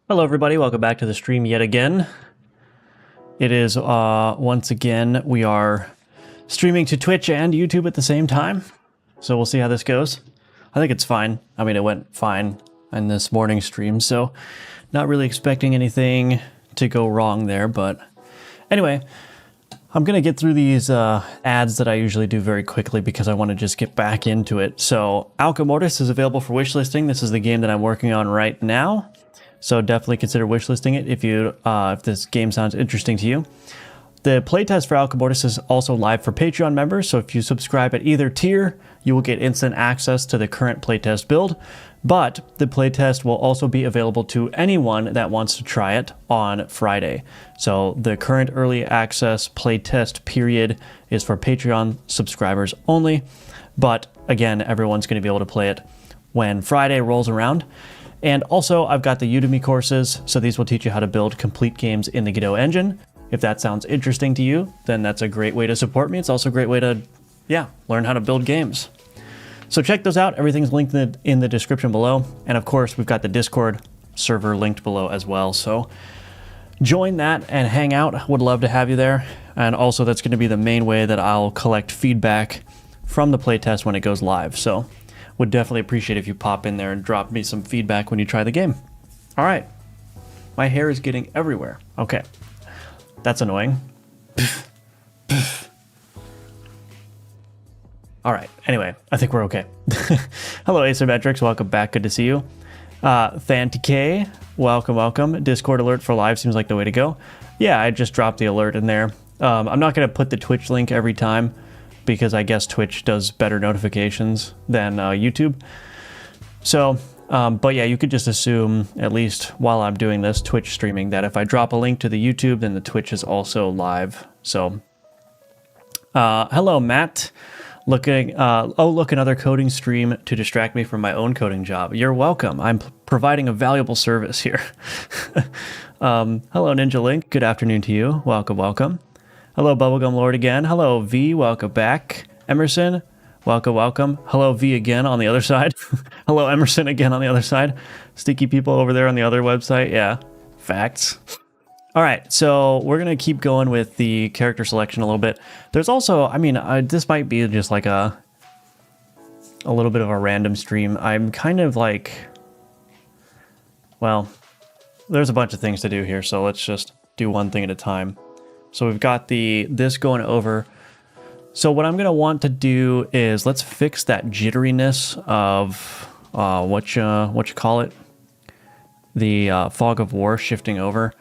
Hello everybody, welcome back to the stream yet again. It is, once again, we are streaming to Twitch and YouTube at the same time. So we'll see how this goes. I think it's fine. I mean, it went fine in this morning's stream, so not really expecting anything to go wrong there, but anyway, I'm going to get through these ads that I usually do very quickly because I want to just get back into it. So Alchemortis is available for wishlisting. This is the game that I'm working on right now. So definitely consider wishlisting it if this game sounds interesting to you. The playtest for Alchemortis is also live for Patreon members, so if you subscribe at either tier, you will get instant access to the current playtest build, but the playtest will also be available to anyone that wants to try it on Friday. So the current early access playtest period is for Patreon subscribers only, but again, everyone's going to be able to play it when Friday rolls around. And also, I've got the Udemy courses, so these will teach you how to build complete games in the Godot engine. If that sounds interesting to you, then that's a great way to support me. It's also a great way to, learn how to build games. So check those out. Everything's linked in the description below. And of course, we've got the Discord server linked below as well. So join that and hang out. Would love to have you there. And also, that's going to be the main way that I'll collect feedback from the playtest when it goes live. So would definitely appreciate if you pop in there and drop me some feedback when you try the game. All right. My hair is getting everywhere. Okay. That's annoying. All right. Anyway, I think we're okay. Hello, Asymmetrics. Welcome back. Good to see you. ThanTK. Welcome, welcome. Discord alert for live seems like the way to go. Yeah, I just dropped the alert in there. I'm not going to put the Twitch link every time, because I guess Twitch does better notifications than YouTube. So, but yeah, you could just assume, at least while I'm doing this Twitch streaming, that if I drop a link to the YouTube, then the Twitch is also live. So, hello, Matt. Look, another coding stream to distract me from my own coding job. You're welcome. I'm providing a valuable service here. Hello, Ninja Link. Good afternoon to you. Welcome, welcome. Hello, Bubblegum Lord again. Hello, V. Welcome back. Emerson, welcome, welcome. Hello, V again on the other side. Hello, Emerson again on the other side. Sticky people over there on the other website. Yeah, facts. All right, so we're going to keep going with the character selection a little bit. There's also, this might be just like a little bit of a random stream. I'm kind of like, well, there's a bunch of things to do here, so let's just do one thing at a time. So we've got this going over. So what I'm going to want to do is let's fix that jitteriness of what you call it, the fog of war shifting over.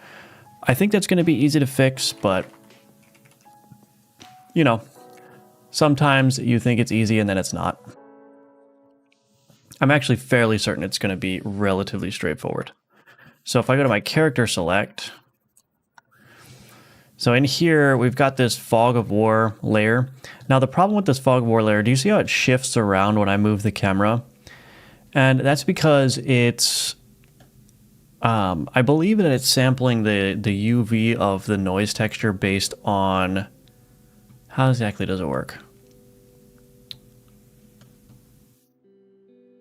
I think that's going to be easy to fix, but sometimes you think it's easy and then it's not. I'm actually fairly certain it's going to be relatively straightforward. So if I go to my character select, so in here, we've got this fog of war layer. Now, the problem with this fog of war layer, do you see how it shifts around when I move the camera? And that's because it's, I believe that it's sampling the UV of the noise texture based on, how exactly does it work?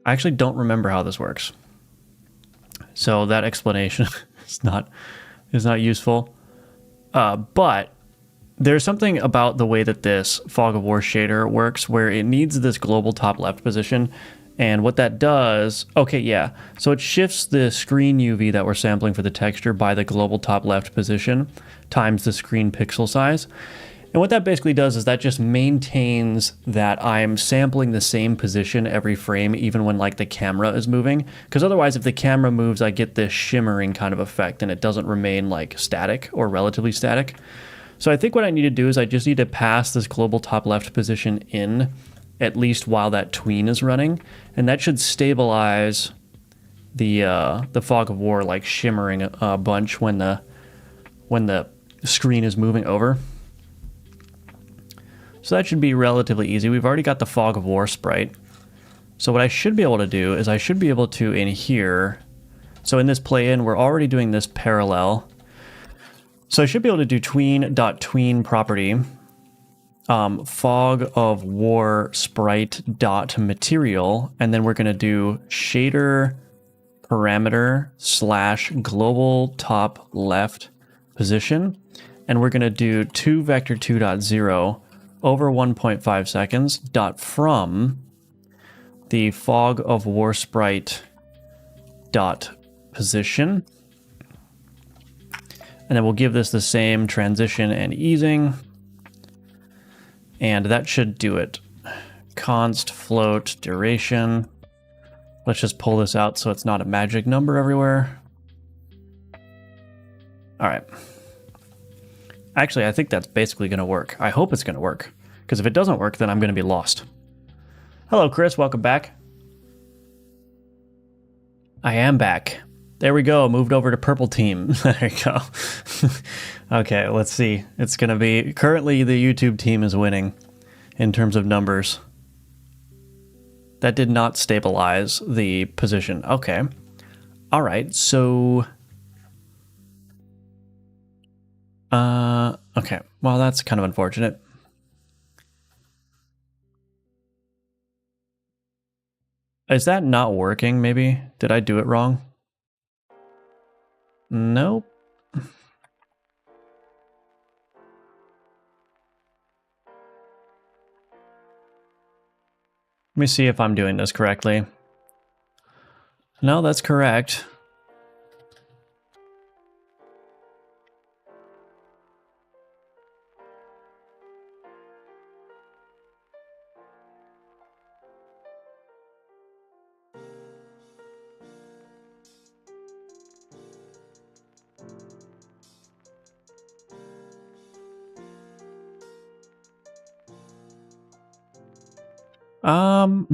I actually don't remember how this works. So that explanation is not useful. But there's something about the way that this fog of war shader works where it needs this global top left position. And what that does, so it shifts the screen UV that we're sampling for the texture by the global top left position times the screen pixel size. And what that basically does is that just maintains that I'm sampling the same position every frame, even when like the camera is moving. Because otherwise, if the camera moves, I get this shimmering kind of effect and it doesn't remain like static or relatively static. So I think what I need to do is I just need to pass this global top left position in at least while that tween is running. And that should stabilize the fog of war like shimmering a bunch when the screen is moving over. So that should be relatively easy. We've already got the fog of war sprite. So what I should be able to do is I should be able to, in here, so in this play-in, we're already doing this parallel. So I should be able to do tween.tween property, fog of war sprite dot material, and then we're going to do shader parameter slash global top left position. And we're going to do 2 vector 2.0 over 1.5 seconds dot from the fog of war sprite dot position. And then we'll give this the same transition and easing. And that should do it. Const float duration. Let's just pull this out so it's not a magic number everywhere. All right. Actually, I think that's basically going to work. I hope it's going to work. Because if it doesn't work, then I'm going to be lost. Hello, Chris. Welcome back. I am back. There we go. Moved over to purple team. There you go. Okay, let's see. It's going to be... Currently, the YouTube team is winning in terms of numbers. That did not stabilize the position. Okay. All right, so... Okay. Well, that's kind of unfortunate. Is that not working, maybe? Did I do it wrong? Nope. Let me see if I'm doing this correctly. No, that's correct.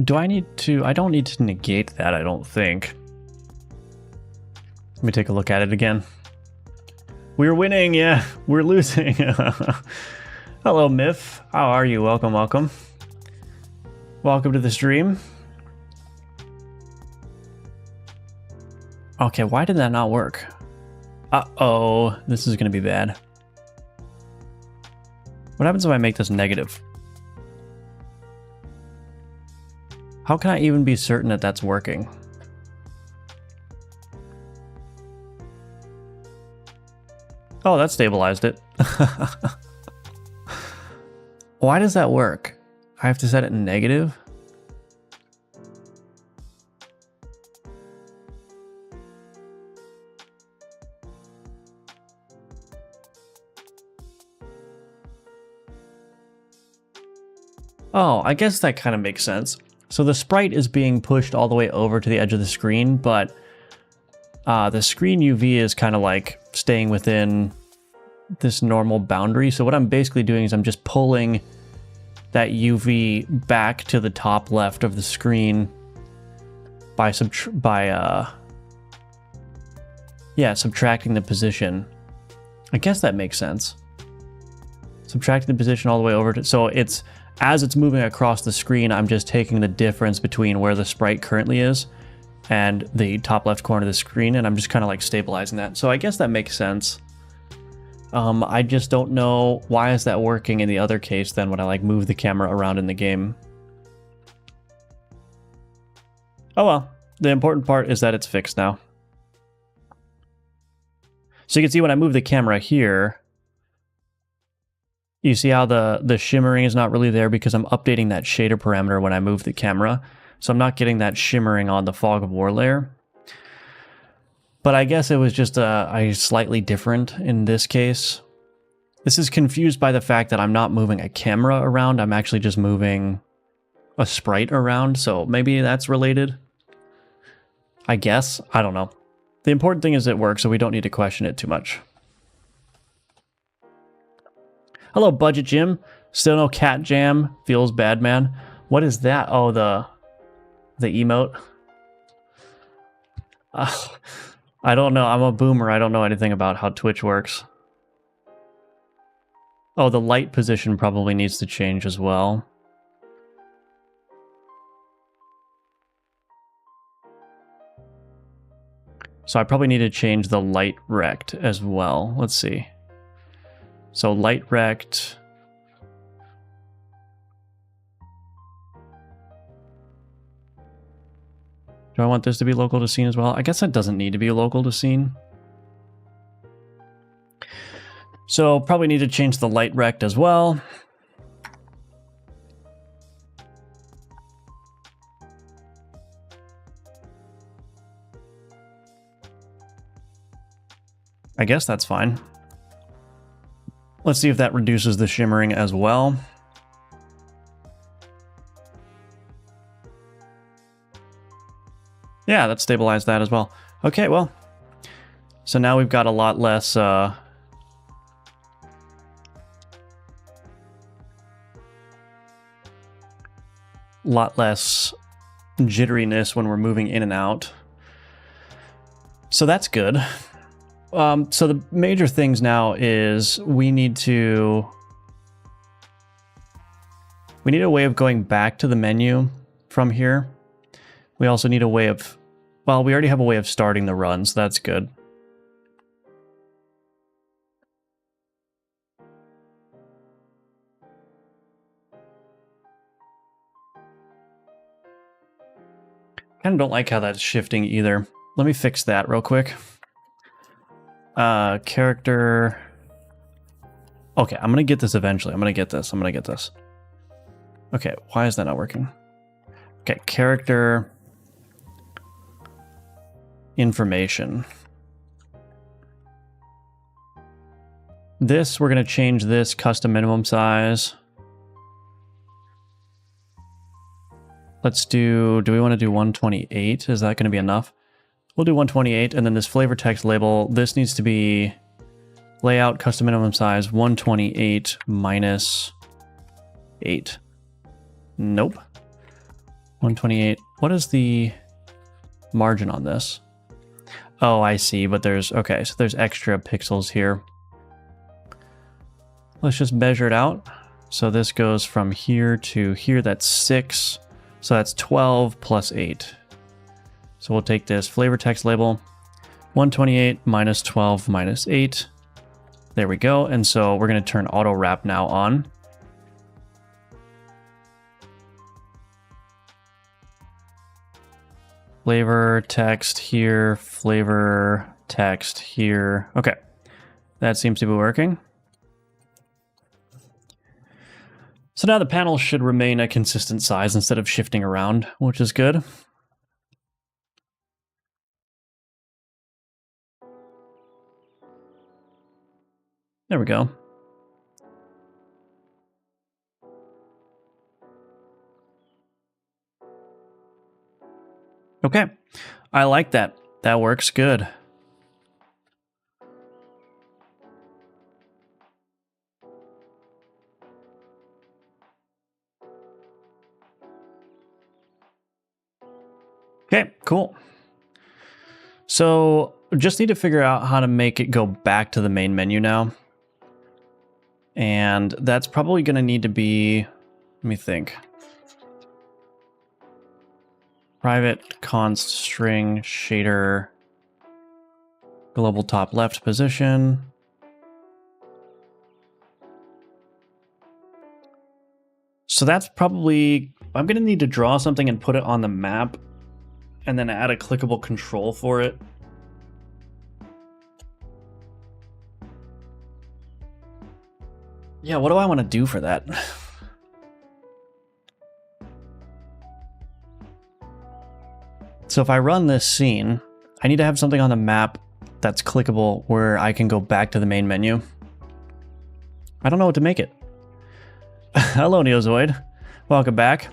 Do I need to... I don't need to negate that, I don't think. Let me take a look at it again. We're winning, yeah. We're losing. Hello, Miff. How are you? Welcome, welcome. Welcome to the stream. Okay, why did that not work? Uh-oh, this is going to be bad. What happens if I make this negative? How can I even be certain that that's working? Oh, that stabilized it. Why does that work? I have to set it in negative? Oh, I guess that kind of makes sense. So the sprite is being pushed all the way over to the edge of the screen, but the screen UV is kind of like staying within this normal boundary. So what I'm basically doing is I'm just pulling that UV back to the top left of the screen by subtracting the position. I guess that makes sense. Subtracting the position all the way over to... So it's... As it's moving across the screen, I'm just taking the difference between where the sprite currently is and the top left corner of the screen, and I'm just kind of like stabilizing that. So I guess that makes sense. I just don't know why is that working in the other case then when I like move the camera around in the game. Oh well, the important part is that it's fixed now. So you can see when I move the camera here, you see how the shimmering is not really there because I'm updating that shader parameter when I move the camera. So I'm not getting that shimmering on the fog of war layer. But I guess it was just a slightly different in this case. This is confused by the fact that I'm not moving a camera around. I'm actually just moving a sprite around. So maybe that's related. I guess. I don't know. The important thing is it works, so we don't need to question it too much. Hello, Budget Jim. Still no cat jam. Feels bad, man. What is that? Oh, the emote. I don't know. I'm a boomer. I don't know anything about how Twitch works. Oh, the light position probably needs to change as well. So I probably need to change the light rect as well. Let's see. So light rect. Do I want this to be local to scene as well? I guess that doesn't need to be local to scene. So probably need to change the light rect as well. I guess that's fine. Let's see if that reduces the shimmering as well. Yeah, that stabilized that as well. Okay, well, so now we've got a lot less jitteriness when we're moving in and out. So that's good. So the major things now is we need a way of going back to the menu from here. We also need a way of, well, we already have a way of starting the run, so that's good. Kind of don't like how that's shifting either. Let me fix that real quick. Character. Okay, I'm gonna get this eventually. I'm gonna get this. Okay, why is that not working? Okay, character information. This, we're gonna change this custom minimum size. Let's do we want to do 128? Is that gonna be enough? We'll do 128, and then this flavor text label, this needs to be layout custom minimum size 128 minus 8. Nope. 128. What is the margin on this? Oh, I see, but there's, okay, so there's extra pixels here. Let's just measure it out. So this goes from here to here, that's 6. So that's 12 plus 8. So we'll take this flavor text label, 128 minus 12 minus 8. There we go. And so we're going to turn auto wrap now on. Flavor text here, flavor text here. Okay, that seems to be working. So now the panel should remain a consistent size instead of shifting around, which is good. There we go. Okay, I like that. That works good. Okay, cool. So just need to figure out how to make it go back to the main menu now. And that's probably going to need to be, let me think. Private const string shader global top left position. So that's probably, I'm going to need to draw something and put it on the map and then add a clickable control for it. Yeah, what do I want to do for that? So if I run this scene, I need to have something on the map that's clickable where I can go back to the main menu. I don't know what to make it. Hello, Neozoid. Welcome back.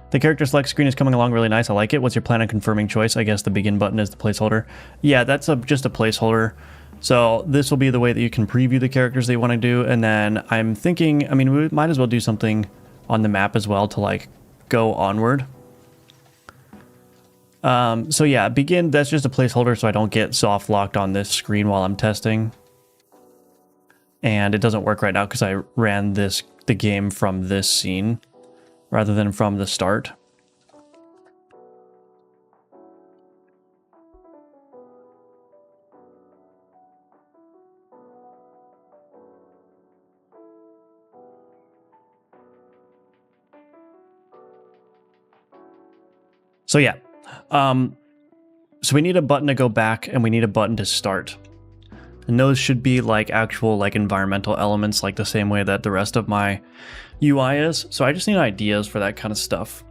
The character select screen is coming along really nice. I like it. What's your plan on confirming choice? I guess the begin button is the placeholder. Yeah, that's just a placeholder. So this will be the way that you can preview the characters that you want to do. And then I'm thinking, I mean, we might as well do something on the map as well to like go onward. So yeah, begin, that's just a placeholder so I don't get soft locked on this screen while I'm testing. And it doesn't work right now because I ran the game from this scene rather than from the start. So yeah, So we need a button to go back and we need a button to start. And those should be like actual like environmental elements, like the same way that the rest of my UI is. So I just need ideas for that kind of stuff.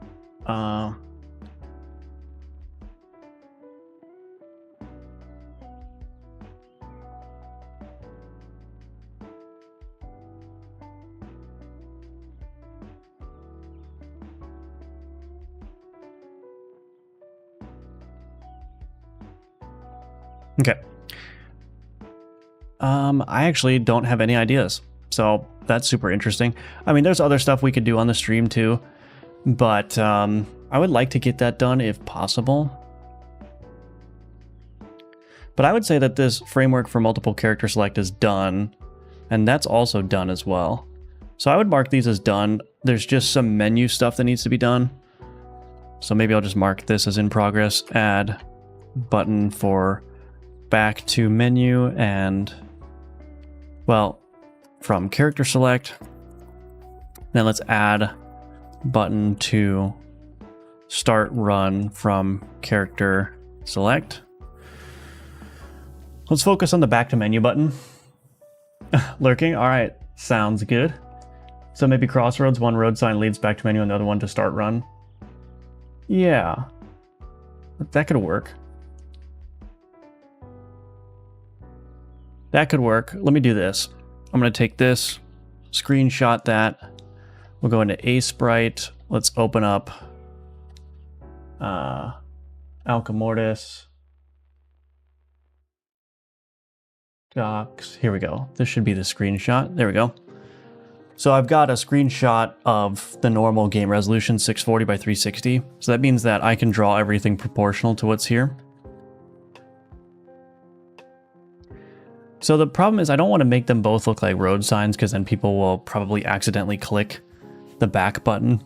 Okay. I actually don't have any ideas, so that's super interesting. I mean, there's other stuff we could do on the stream too, but I would like to get that done if possible. But I would say that this framework for multiple character select is done, and that's also done as well. So I would mark these as done. There's just some menu stuff that needs to be done. So maybe I'll just mark this as in progress, add button for back to menu, and well, from character select, then let's add button to start run from character select. Let's focus on the back to menu button. Lurking, all right, sounds good. So maybe crossroads, one road sign leads back to menu, another one to start run. Yeah, that could work. That could work. Let me do this. I'm going to take this, screenshot that. We'll go into Asprite. Let's open up Alcamortis. Docs. Here we go. This should be the screenshot. There we go. So I've got a screenshot of the normal game resolution, 640 by 360. So that means that I can draw everything proportional to what's here. So the problem is I don't want to make them both look like road signs, because then people will probably accidentally click the back button.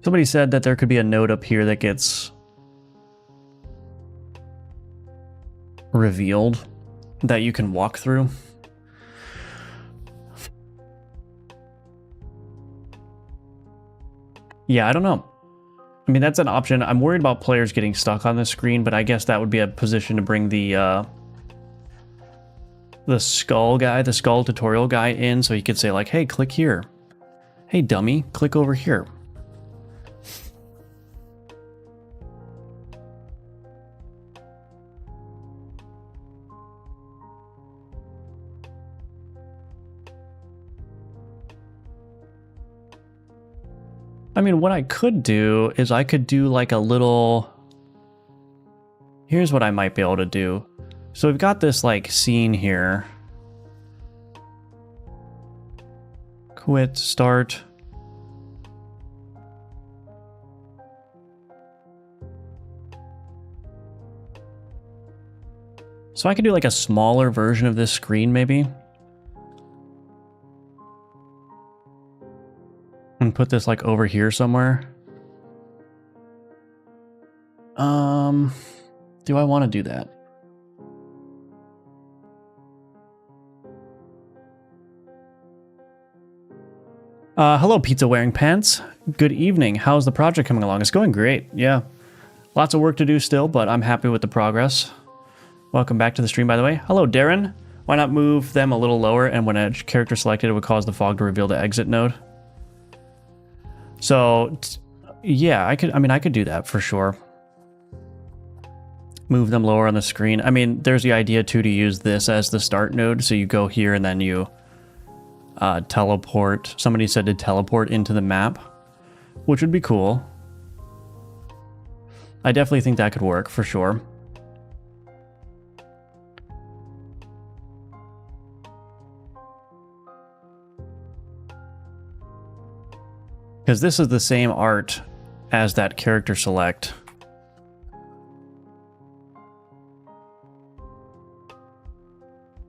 Somebody said that there could be a node up here that gets revealed that you can walk through. Yeah, I don't know. I mean, that's an option. I'm worried about players getting stuck on the screen, but I guess that would be a position to bring the skull guy, the skull tutorial guy in, so he could say like, hey, click here. Hey, dummy, click over here. I mean, what I could do is I could do like a little... Here's what I might be able to do. So we've got this like scene here. Quit, start. So I could do like a smaller version of this screen maybe. And put this like over here somewhere. Do I want to do that? Hello, pizza wearing pants. Good evening. How's the project coming along? It's going great. Yeah. Lots of work to do still, but I'm happy with the progress. Welcome back to the stream, by the way. Hello, Darren. Why not move them a little lower, and when a character selected, it would cause the fog to reveal the exit node? So, yeah, I could do that for sure. Move them lower on the screen. I mean, there's the idea too to use this as the start node. So you go here and then you teleport. Somebody said to teleport into the map, which would be cool. I definitely think that could work for sure. Because this is the same art as that character select.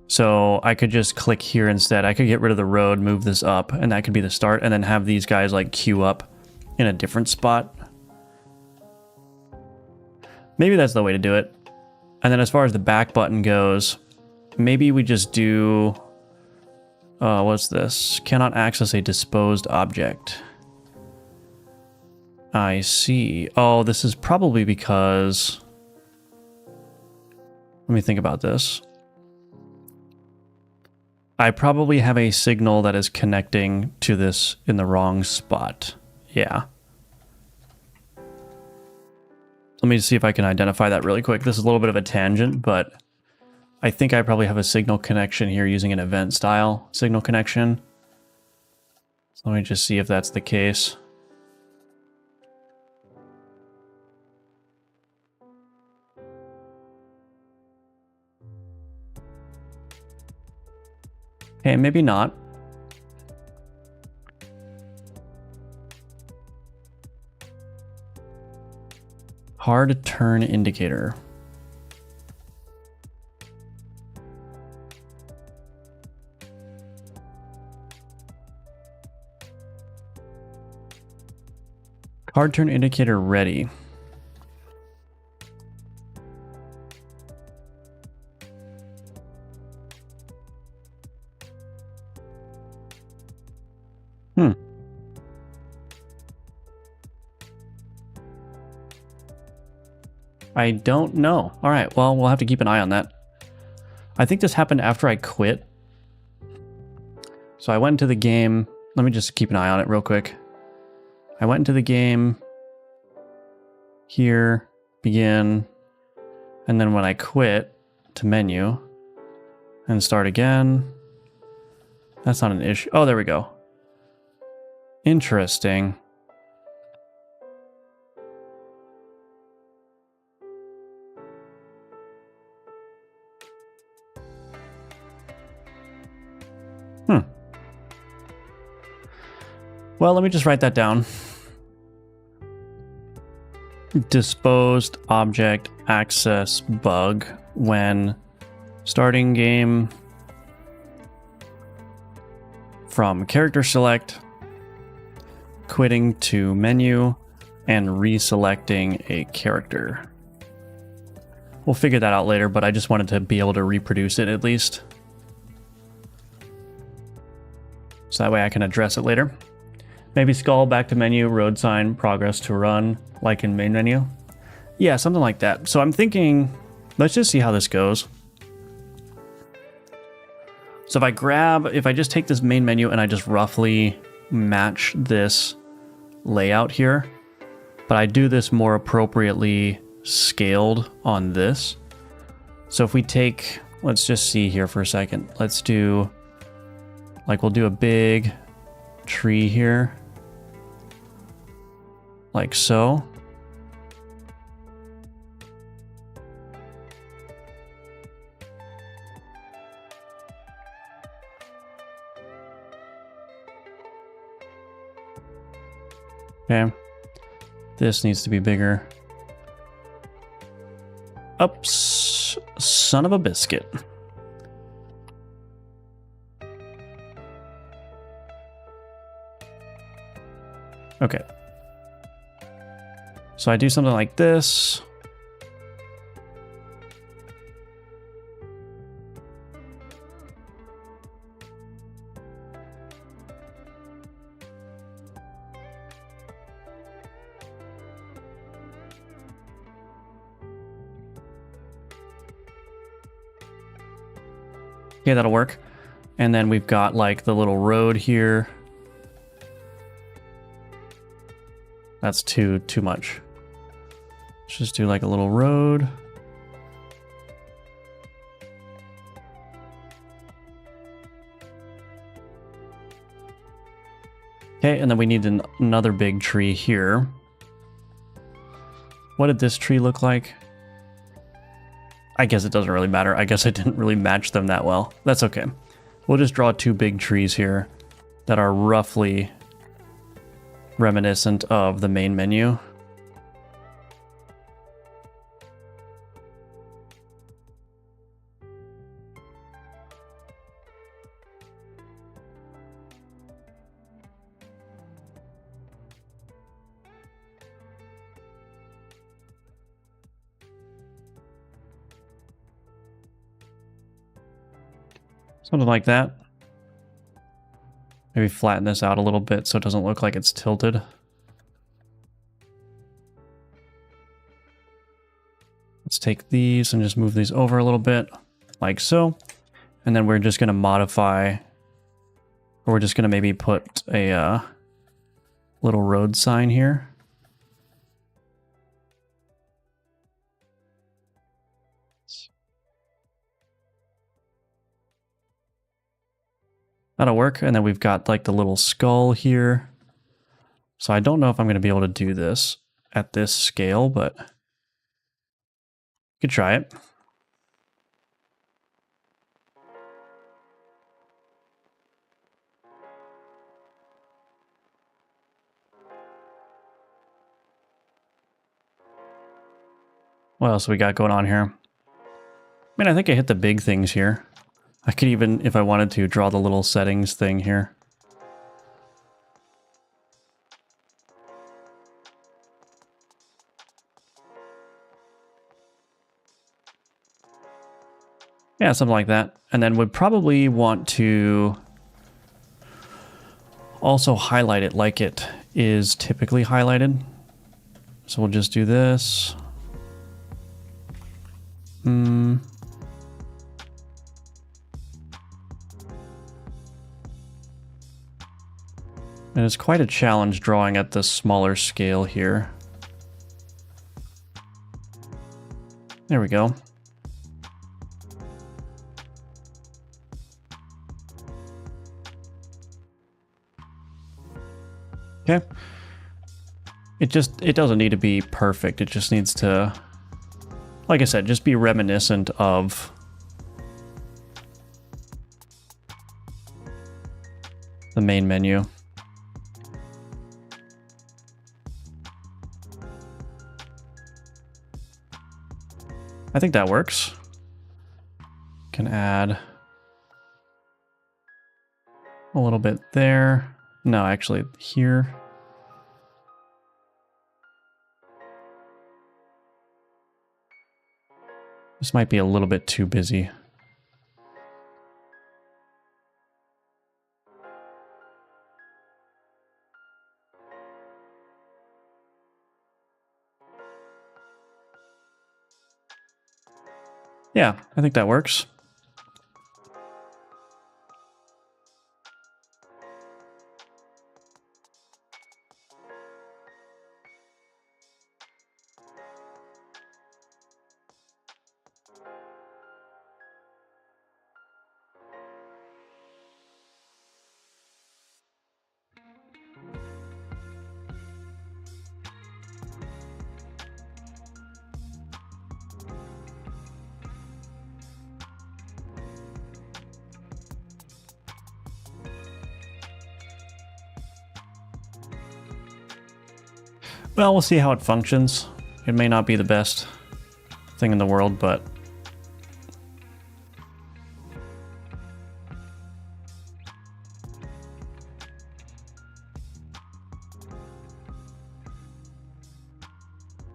So I could just click here instead. I could get rid of the road, move this up, and that could be the start, and then have these guys like queue up in a different spot. Maybe that's the way to do it. And then as far as the back button goes, maybe we just do What's this? Cannot access a disposed object. I see. Oh, this is probably because... Let me think about this. I probably have a signal that is connecting to this in the wrong spot. Yeah. Let me see if I can identify that really quick. This is a little bit of a tangent, but I think I probably have a signal connection here using an event style signal connection. So let me just see if that's the case. Okay, maybe not. Hard turn indicator. Hard turn indicator ready. I don't know. All right, well, we'll have to keep an eye on that. I think this happened after I quit. So I went into the game. Let me just keep an eye on it real quick. I went into the game here, begin, and then when I quit to menu and start again, that's not an issue. Oh, there we go. Interesting. Well, let me just write that down. Disposed object access bug when starting game from character select, quitting to menu, and reselecting a character. We'll figure that out later, but I just wanted to be able to reproduce it at least. So that way I can address it later. Maybe scroll back to menu, road sign, progress to run, like in main menu. Yeah, something like that. So I'm thinking, let's just see how this goes. So if I just take this main menu and I just roughly match this layout here, but I do this more appropriately scaled on this. So if we take, let's just see here for a second. Let's do, like we'll do a big tree here. Like so. Okay. This needs to be bigger. Oops. Son of a biscuit. Okay. So I do something like this. Okay, that'll work. And then we've got like the little road here. That's too much. Let's just do like a little road. Okay, and then we need another big tree here. What did this tree look like? I guess it doesn't really matter. I guess I didn't really match them that well. That's okay. We'll just draw two big trees here that are roughly reminiscent of the main menu. Something like that. Maybe flatten this out a little bit so it doesn't look like it's tilted. Let's take these and just move these over a little bit, like so. And then we're just going to modify, or we're just going to maybe put a little road sign here. That'll work. And then we've got like the little skull here. So I don't know if I'm going to be able to do this at this scale, but you could try it. What else we got going on here? I mean, I think I hit the big things here. I could even, if I wanted to, draw the little settings thing here. Yeah, something like that. And then would probably want to also highlight it like it is typically highlighted. So we'll just do this. And it's quite a challenge drawing at the smaller scale here. There we go. Okay. It doesn't need to be perfect. It just needs to, like I said, just be reminiscent of the main menu. I think that works. Can add a little bit there. No, actually here. This might be a little bit too busy. Yeah, I think that works. Well, we'll see how it functions. It may not be the best thing in the world, but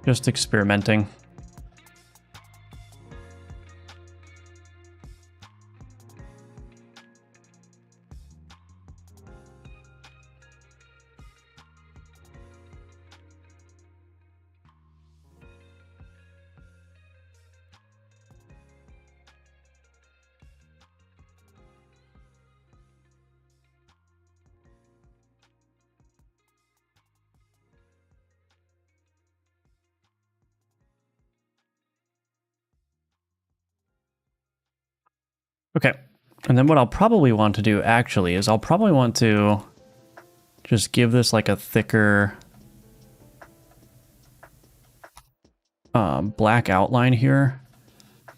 just experimenting. Okay, and then what I'll probably want to do actually is I'll probably want to just give this like a thicker black outline here,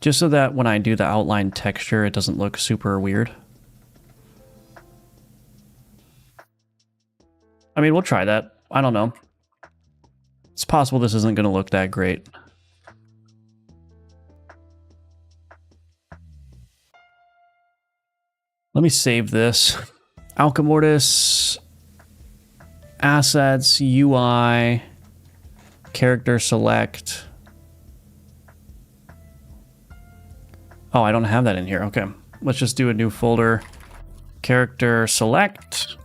just so that when I do the outline texture, it doesn't look super weird. I mean, we'll try that. I don't know. It's possible this isn't going to look that great. Let me save this. Alchemortis, assets, UI, character select. Oh, I don't have that in here. Okay, let's just do a new folder. Character select.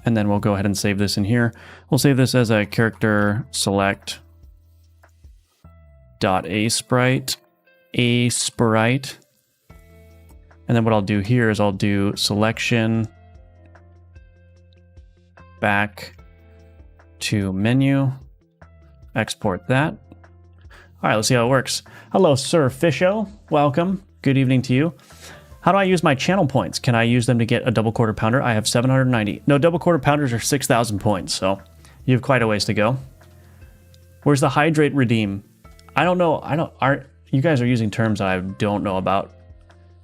And then we'll go ahead and save this in here. We'll save this as a character select .asprite, sprite. And then what I'll do here is I'll do selection back to menu, export that. All right, let's see how it works. Hello, Sir Fisho. Welcome. Good evening to you. How do I use my channel points? Can I use them to get a double quarter pounder? I have 790. No, double quarter pounders are 6,000 points, so you have quite a ways to go. Where's the hydrate redeem? I don't know. You guys are using terms that I don't know about.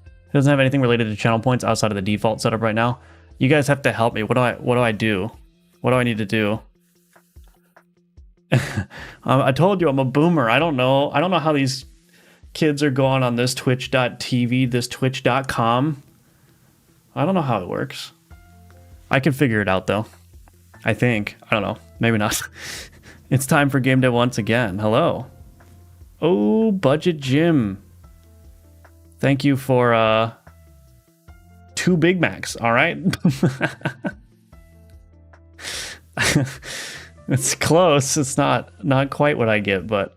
It doesn't have anything related to channel points outside of the default setup right now. You guys have to help me. What do I do? What do I need to do? I told you I'm a boomer. I don't know. I don't know how these kids are going on this twitch.tv, this twitch.com. I don't know how it works. I can figure it out though. I think. I don't know. Maybe not. It's time for game day once again. Hello. Oh, Budget Jim. Thank you for 2 Big Macs. All right. It's close. It's not quite what I get, but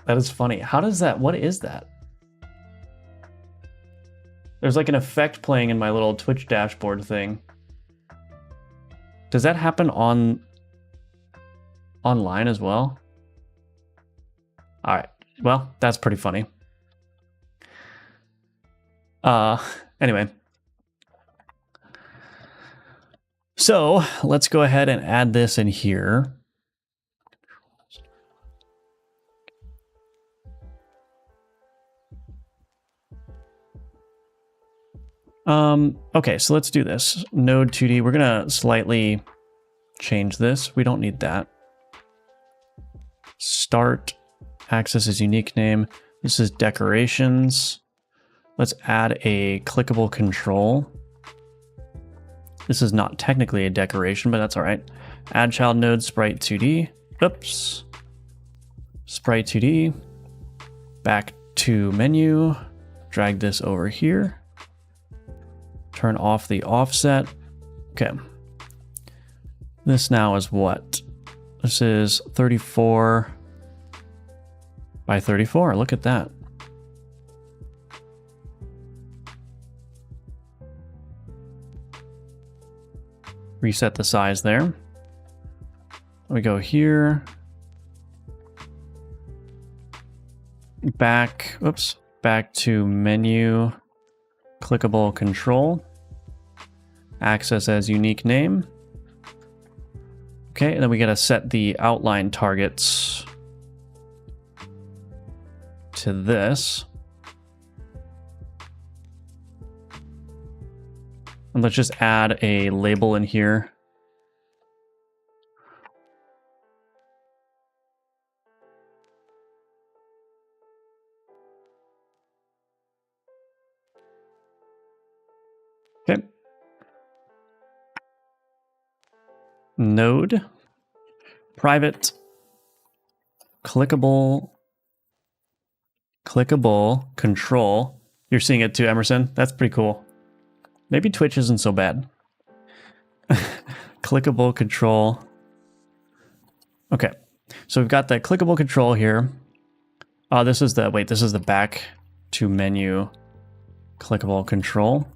that is funny. How does that, what is that? There's like an effect playing in my little Twitch dashboard thing. Does that happen online as well? All right. Well, that's pretty funny. Anyway. So let's go ahead and add this in here. Okay, so let's do this. Node 2D, we're gonna slightly change this. We don't need that. Start, access is unique name. This is decorations. Let's add a clickable control. This is not technically a decoration, but that's all right. Add child node sprite 2D. Oops. Sprite 2D. Back to menu. Drag this over here. Turn off the offset. Okay. This now is what? This is 34 by 34. Look at that. Reset the size there. We go here. Back to menu, clickable control, access as unique name. Okay, and then we gotta set the outline targets to this. And let's just add a label in here. Okay. Node, private, clickable control. You're seeing it too, Emerson? That's pretty cool. Maybe Twitch isn't so bad. Clickable control. Okay, so we've got that clickable control here. This is the back to menu clickable control.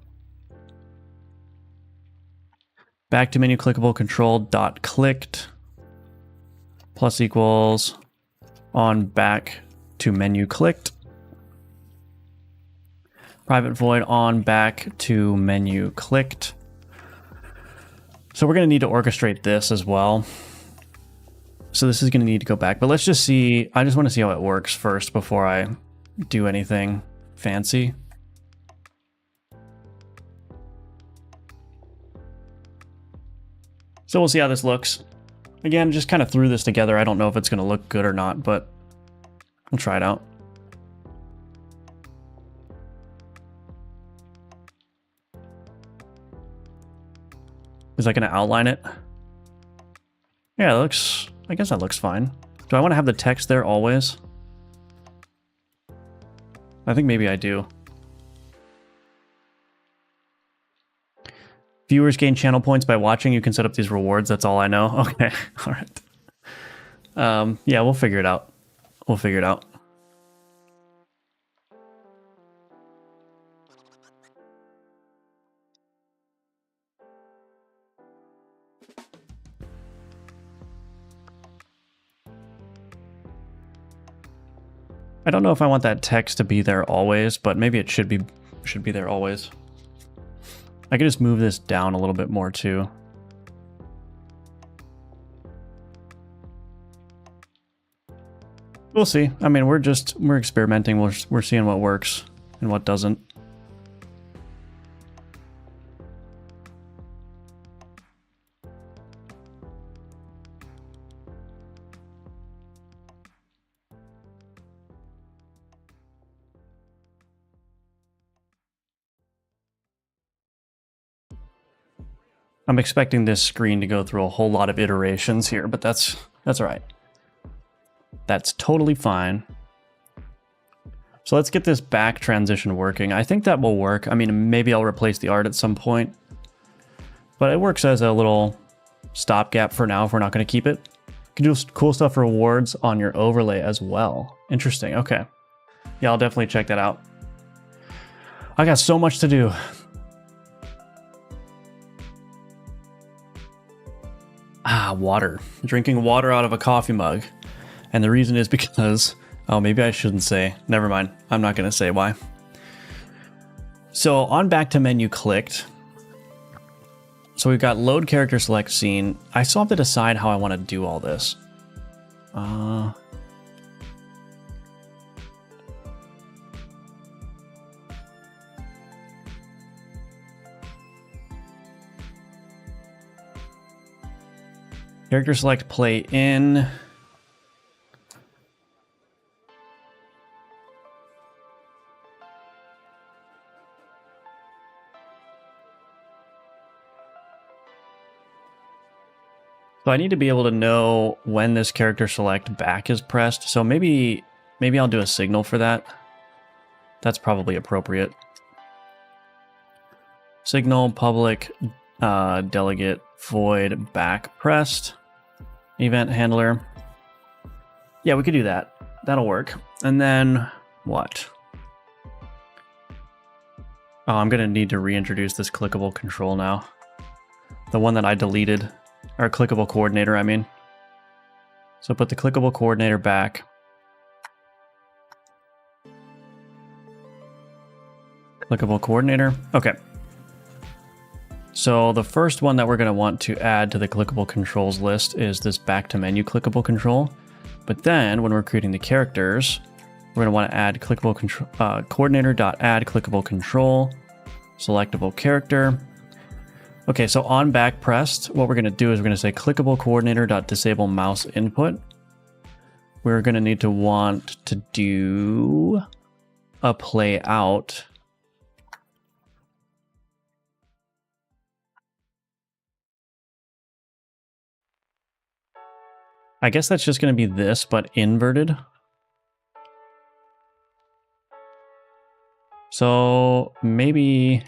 Back to menu clickable control dot clicked plus equals on back to menu clicked. Private void on back to menu clicked. So we're going to need to orchestrate this as well. So this is going to need to go back, but let's just see. I just want to see how it works first before I do anything fancy. So we'll see how this looks. Again, just kind of threw this together. I don't know if it's going to look good or not, but we'll try it out. Is that going to outline it? Yeah, it looks, I guess that looks fine. Do I want to have the text there always? I think maybe I do. Viewers gain channel points by watching. You can set up these rewards. That's all I know. Okay. All right. Yeah, we'll figure it out. We'll figure it out. I don't know if I want that text to be there always, but maybe it should be there always. I could just move this down a little bit more too. We'll see. I mean, we're experimenting. We're seeing what works and what doesn't. I'm expecting this screen to go through a whole lot of iterations here, but that's all right. That's totally fine. So let's get this back transition working. I think that will work. I mean, maybe I'll replace the art at some point, but it works as a little stopgap for now if we're not going to keep it. You can do cool stuff for rewards on your overlay as well. Interesting. Okay. Yeah, I'll definitely check that out. I got so much to do. Water. Drinking water out of a coffee mug. And the reason is because... Oh, maybe I shouldn't say. Never mind. I'm not going to say why. So on back to menu clicked. So we've got load character select scene. I still have to decide how I want to do all this. Character select play in. So I need to be able to know when this character select back is pressed. So maybe I'll do a signal for that. That's probably appropriate. Signal public delegate void back pressed event handler. Yeah, we could do that. That'll work. And then what? Oh, I'm gonna need to reintroduce this clickable control now. The one that I deleted. Or clickable coordinator, I mean. So put the clickable coordinator back. Clickable coordinator. Okay. So the first one that we're going to want to add to the clickable controls list is this back to menu clickable control. But then when we're creating the characters, we're going to want to add clickable control coordinator.add clickable control, selectable character. Okay, so on back pressed, what we're going to do is we're going to say clickable coordinator.disable mouse input. We're going to need to want to do a play out. I guess that's just going to be this, but inverted. So maybe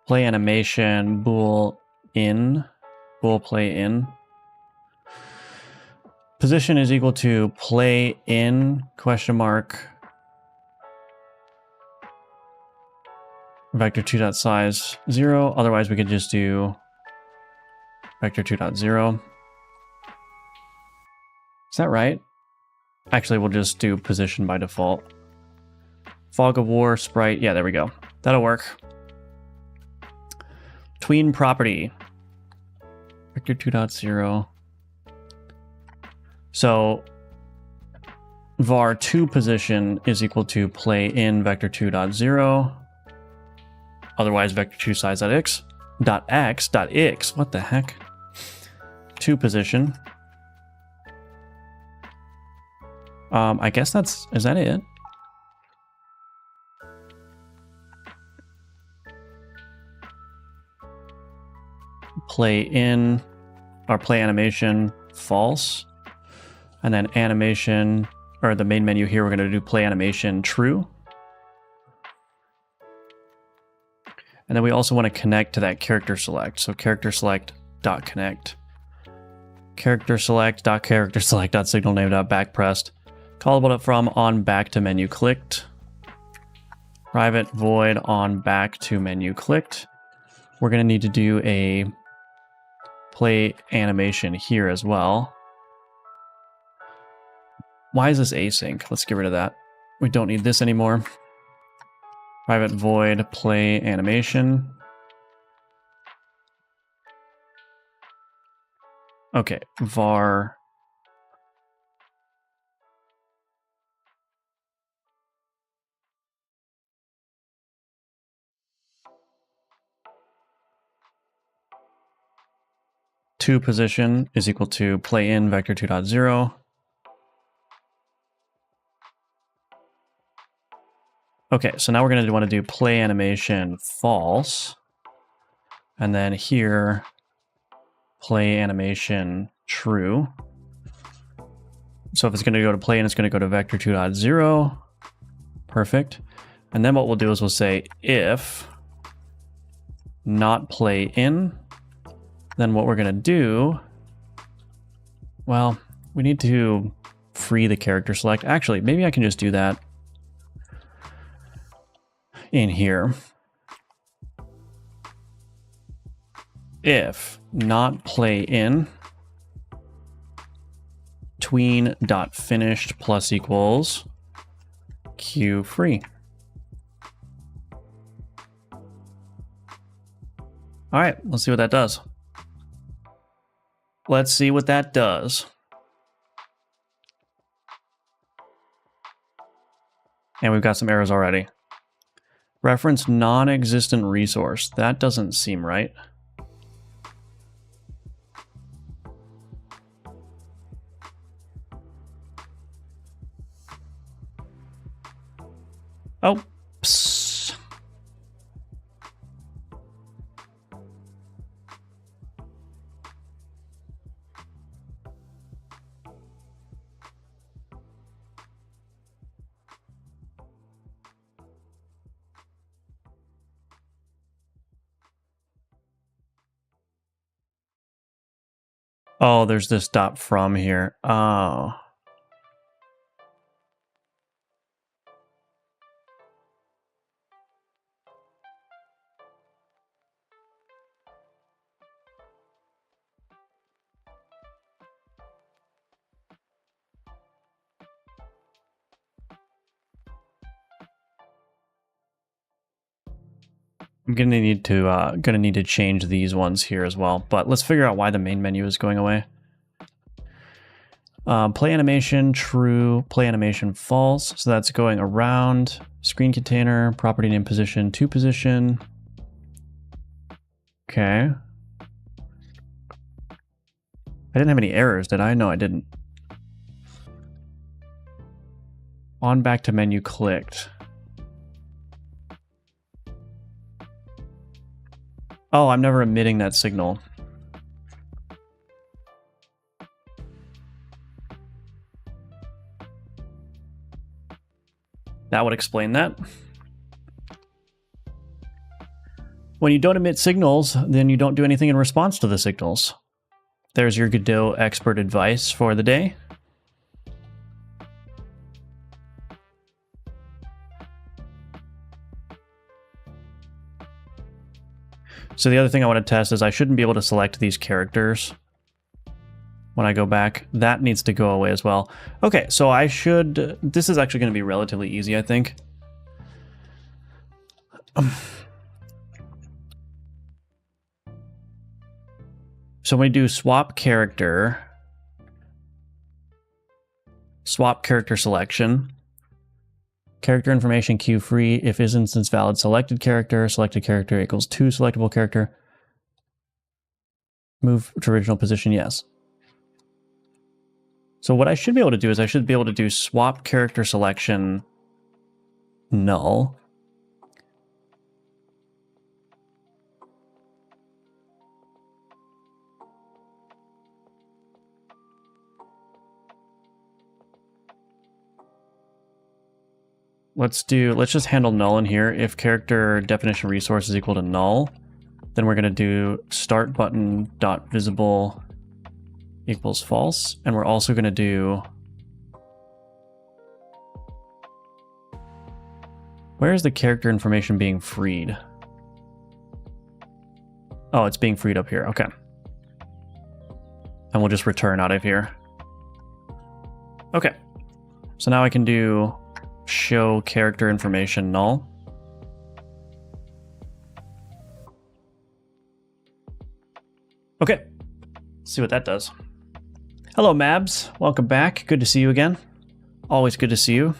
play animation bool play in. Position is equal to play in question mark vector 2.size 0. Otherwise, we could just do vector 2.0. Is that right? Actually, we'll just do position by default. Fog of War sprite. Yeah, there we go. That'll work. Tween property. Vector 2.0. So var2 position is equal to play in vector 2.0. Otherwise, vector 2 size.x. .x. What the heck? 2 position. I guess is that it? Play in, or play animation false. And then animation, or the main menu here, we're going to do play animation true. And then we also want to connect to that character select. So character select dot connect. Character select dot character select dot signal name dot back pressed. Callable from on back to menu clicked. Private void on back to menu clicked. We're going to need to do a play animation here as well. Why is this async? Let's get rid of that. We don't need this anymore. Private void play animation. Okay, var to position is equal to play in vector 2.0. Okay, so now we're going to want to do play animation false. And then here, play animation true. So if it's going to go to play in, it's going to go to vector 2.0. Perfect. And then what we'll do is we'll say if not play in, then what we're going to do, well, we need to free the character select. Actually, maybe I can just do that in here. If not play in tween dot finished plus equals queue free. All right, let's see what that does. Let's see what that does. And we've got some errors already. Reference non-existent resource. That doesn't seem right. Oh, psst. Oh, there's this dot from here. Oh. I'm gonna need to change these ones here as well. But let's figure out why the main menu is going away. Play animation true, play animation false. So that's going around screen container, property name position to position. Okay. I didn't have any errors, did I? No, I didn't. On back to menu clicked. Oh, I'm never emitting that signal. That would explain that. When you don't emit signals, then you don't do anything in response to the signals. There's your Godot expert advice for the day. So the other thing I want to test is I shouldn't be able to select these characters when I go back. That needs to go away as well. Okay, so I should... This is actually going to be relatively easy, I think. So when we do swap character selection, character information queue free, if is instance valid, selected character equals to selectable character. Move to original position, yes. So what I should be able to do is I should be able to do swap character selection null. let's just handle null in here. If character definition resource is equal to null, then we're going to do start button dot visible equals false. And we're also going to do, where is the character information being freed? Oh, it's being freed up here. Okay. And we'll just return out of here. Okay. So now I can do show character information null. Okay. Let's see what that does. Hello, Mabs. Welcome back. Good to see you again. Always good to see you.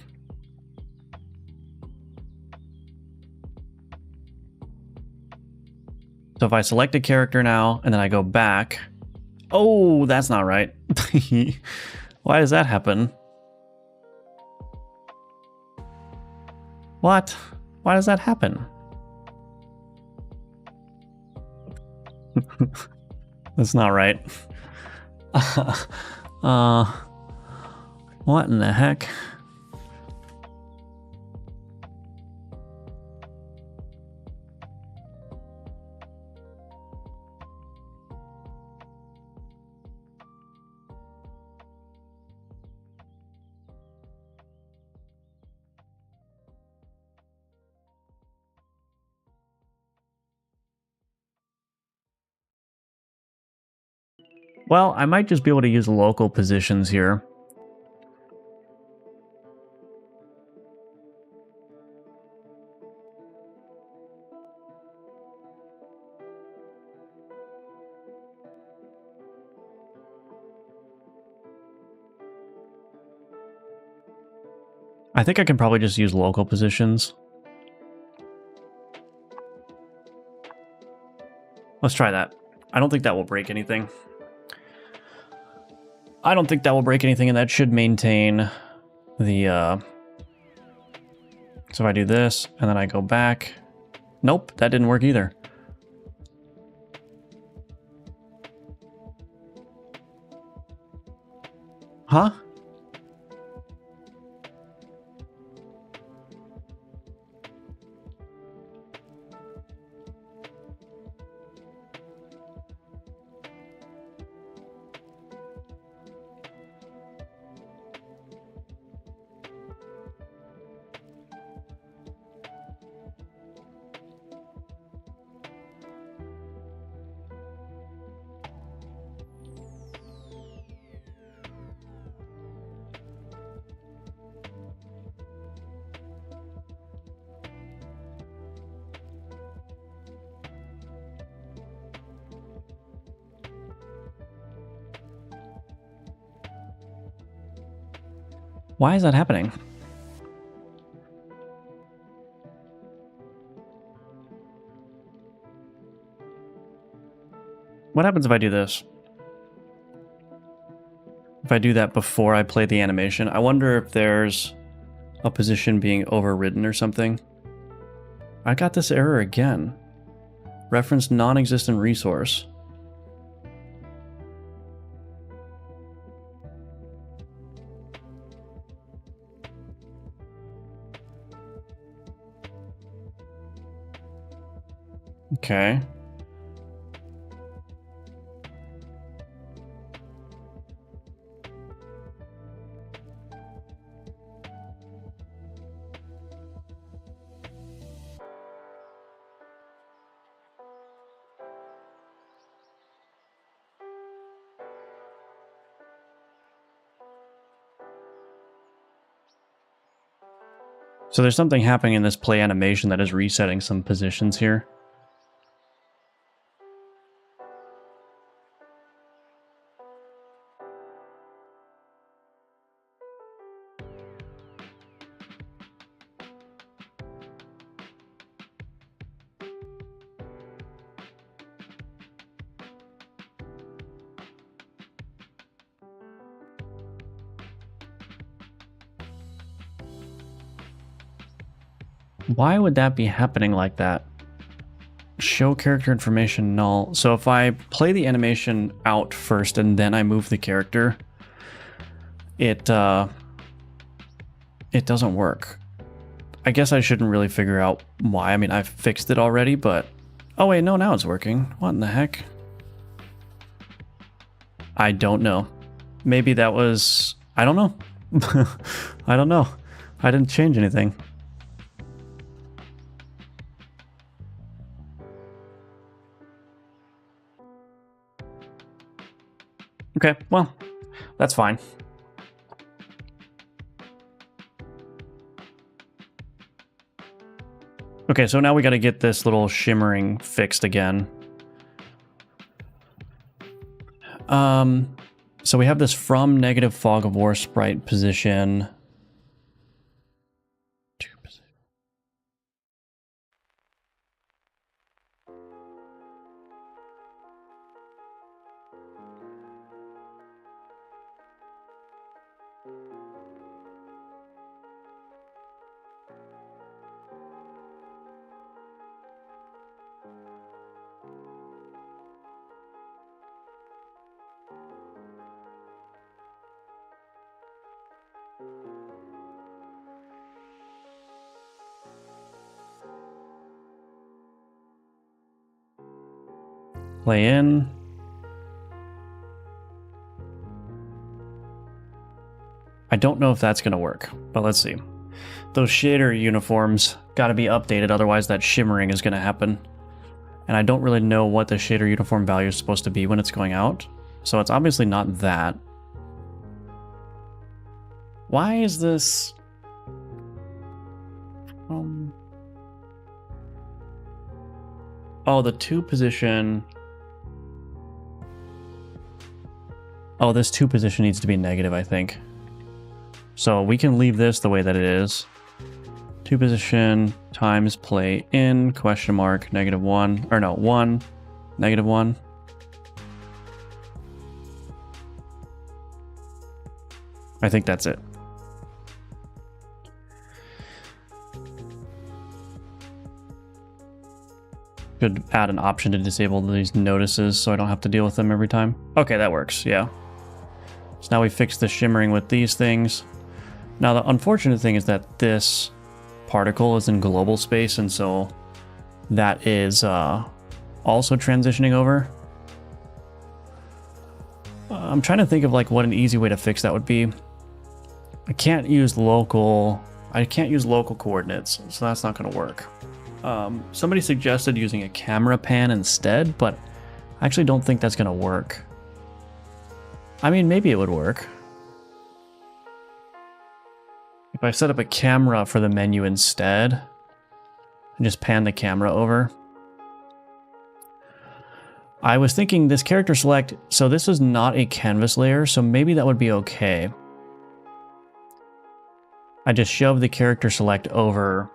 So if I select a character now, and then I go back... Oh, that's not right. Why does that happen? What? Why does that happen? That's not right. What in the heck? Well, I might just be able to use local positions here. I think I can probably just use local positions. Let's try that. I don't think that will break anything. I don't think that will break anything, and that should maintain the... So if I do this, and then I go back... Nope, that didn't work either. Huh? Why is that happening? What happens if I do this? If I do that before I play the animation, I wonder if there's a position being overridden or something. I got this error again. Reference non-existent resource. Okay. So there's something happening in this play animation that is resetting some positions here. Why would that be happening like that? Show character information null. So if I play the animation out first and then I move the character, it doesn't work. I guess I shouldn't really figure out why. I mean, I fixed it already, but... Oh wait, no, now it's working. What in the heck? I don't know. Maybe that was... I don't know. I don't know. I didn't change anything. Okay, well, that's fine. Okay, so now we got to get this little shimmering fixed again. So we have this from negative fog of war sprite position. Play in. I don't know if that's going to work, but let's see. Those shader uniforms got to be updated, otherwise that shimmering is going to happen. And I don't really know what the shader uniform value is supposed to be when it's going out. So it's obviously not that. Why is this... Oh, the 2 position... Oh, this 2 position needs to be negative, I think. So we can leave this the way that it is. 2 position times play in question mark -1 or no 1 -1. I think that's it. Could add an option to disable these notices so I don't have to deal with them every time. Okay, that works, yeah. So now we fix the shimmering with these things. Now the unfortunate thing is that this particle is in global space, and so that is also transitioning over. I'm trying to think of like what an easy way to fix that would be. I can't use local coordinates, so that's not going to work. Somebody suggested using a camera pan instead, but I actually don't think that's going to work. I mean, maybe it would work. If I set up a camera for the menu instead, and just pan the camera over. I was thinking this character select, so this is not a canvas layer, so maybe that would be okay. I just shove the character select over.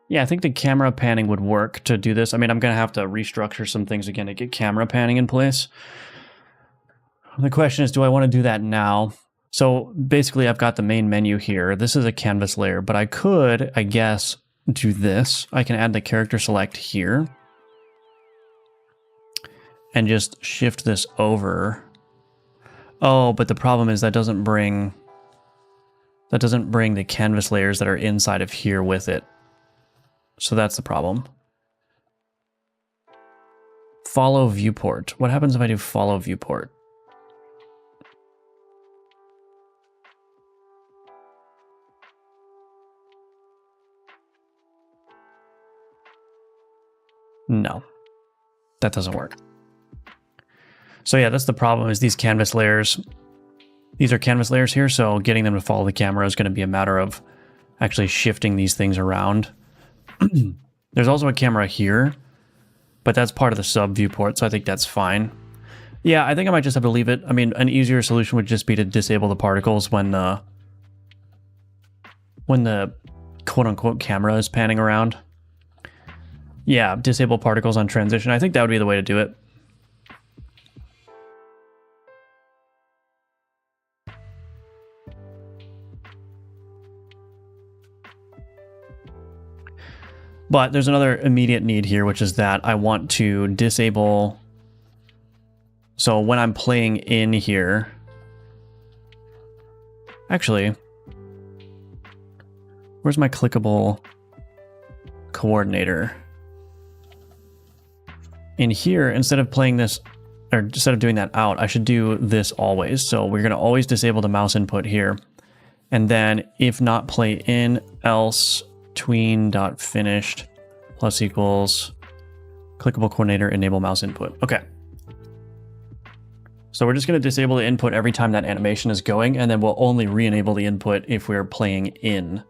Yeah, I think the camera panning would work to do this. I mean, I'm going to have to restructure some things again to get camera panning in place. The question is, do I want to do that now? So basically, I've got the main menu here. This is a canvas layer, but I could, I guess, do this. I can add the character select here and just shift this over. Oh, but the problem is that doesn't bring the canvas layers that are inside of here with it. So that's the problem. Follow viewport. What happens if I do follow viewport? No, that doesn't work. So yeah, that's the problem, is these canvas layers. These are canvas layers here, so getting them to follow the camera is going to be a matter of actually shifting these things around. There's also a camera here, but that's part of the sub viewport, so I think that's fine. Yeah, I think I might just have to leave it. I mean, an easier solution would just be to disable the particles when the quote-unquote camera is panning around. Yeah, disable particles on transition. I think that would be the way to do it. But there's another immediate need here, which is that I want to disable. So when I'm playing in here, actually, where's my clickable coordinator? In here, instead of playing this, or instead of doing that out, I should do this always. So we're going to always disable the mouse input here. And then if not play in, else tween.finished plus equals clickable coordinator enable mouse input. Okay. So we're just going to disable the input every time that animation is going, and then we'll only re-enable the input if we're playing in.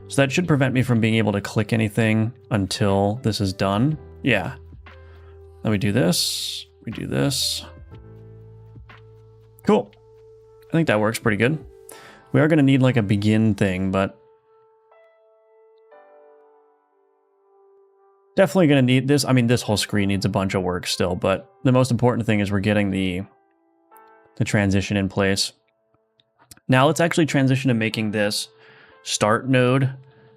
So that should prevent me from being able to click anything until this is done. Yeah. Then we do this. We do this. Cool. I think that works pretty good. We are going to need like a begin thing, but definitely going to need this. I mean, this whole screen needs a bunch of work still, but the most important thing is we're getting the transition in place. Now let's actually transition to making this start node.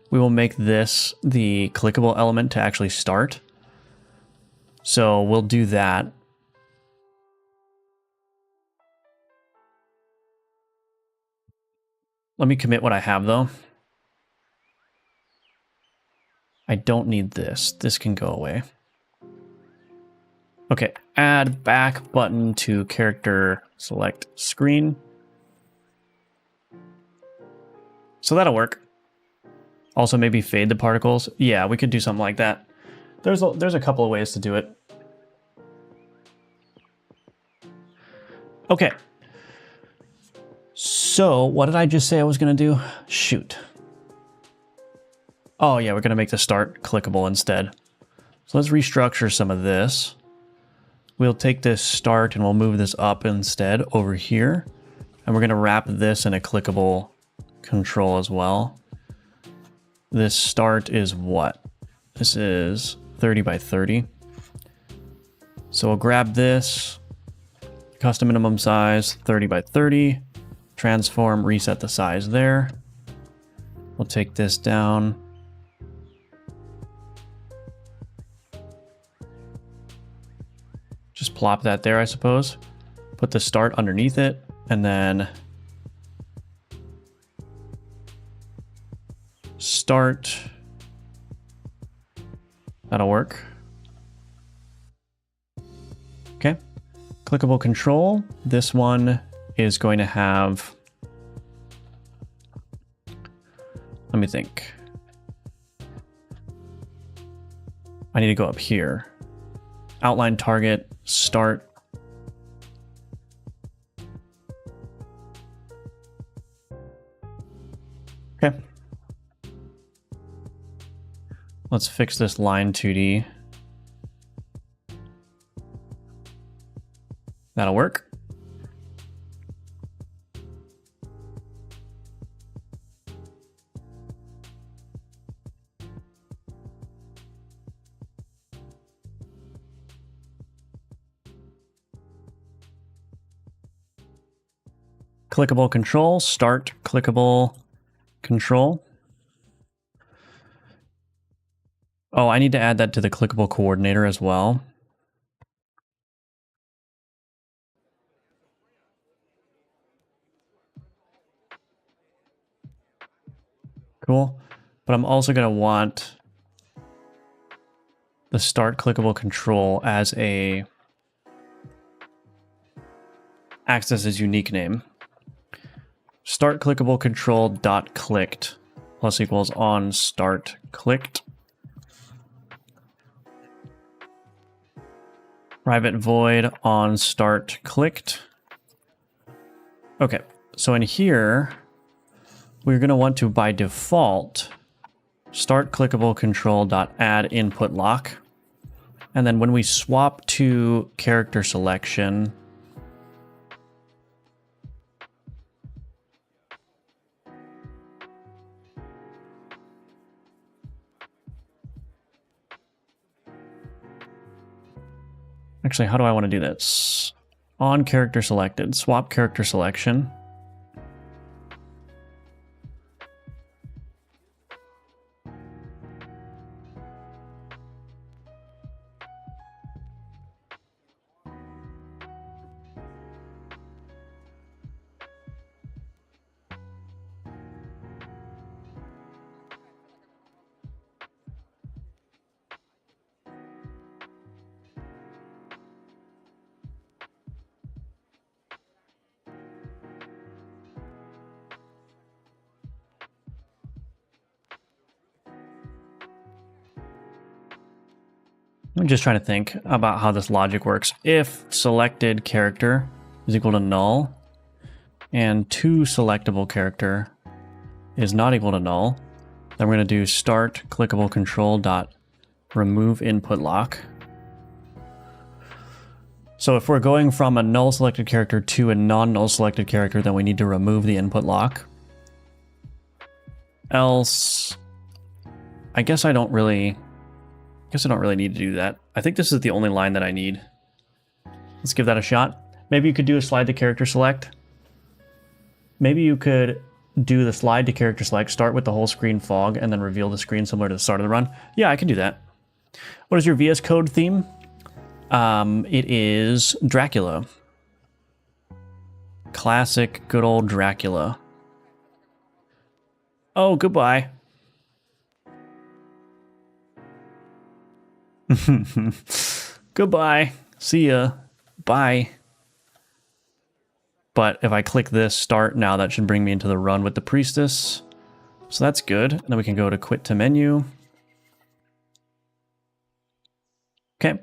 We will make this the clickable element to actually start. So we'll do that. Let me commit what I have though. I don't need this. This can go away. Okay, add back button to character select screen. So that'll work. Also maybe fade the particles. Yeah, we could do something like that. There's a couple of ways to do it. Okay. So what did I just say I was going to do? Shoot. Oh yeah, we're going to make the start clickable instead. So let's restructure some of this. We'll take this start and we'll move this up instead over here. And we're going to wrap this in a clickable control as well. This start is what? This is 30 by 30. So we'll grab this, custom minimum size, 30 by 30, transform, reset the size there. We'll take this down. Just plop that there, I suppose. Put the start underneath it, and then start. That'll work. Okay. Clickable control. This one is going to have, let me think. I need to go up here. Outline target, start. Okay. Let's fix this line 2D. That'll work. Clickable control, start clickable control. Oh, I need to add that to the clickable coordinator as well. Cool. But I'm also going to want the start clickable control as a access as unique name. Start clickable control dot clicked plus equals on start clicked. Private void on start clicked. Okay, so in here, we're going to want to, by default, start clickable control dot add input lock. And then when we swap to character selection, actually, how do I want to do this? On character selected, swap character selection. I'm just trying to think about how this logic works. If selected character is equal to null and toSelectable character is not equal to null, then we're going to do start clickable control dot remove input lock. So if we're going from a null selected character to a non-null selected character, then we need to remove the input lock. Else, I guess I don't really need to do that. I think this is the only line that I need. Let's give that a shot. Maybe you could do a slide to character select. Maybe you could do the slide to character select, start with the whole screen fog, and then reveal the screen similar to the start of the run. Yeah, I can do that. What is your VS Code theme? It is Dracula. Classic, good old Dracula. Oh, goodbye. Goodbye. See ya. Bye. But if I click this start now, that should bring me into the run with the priestess. So that's good. And then we can go to quit to menu. Okay.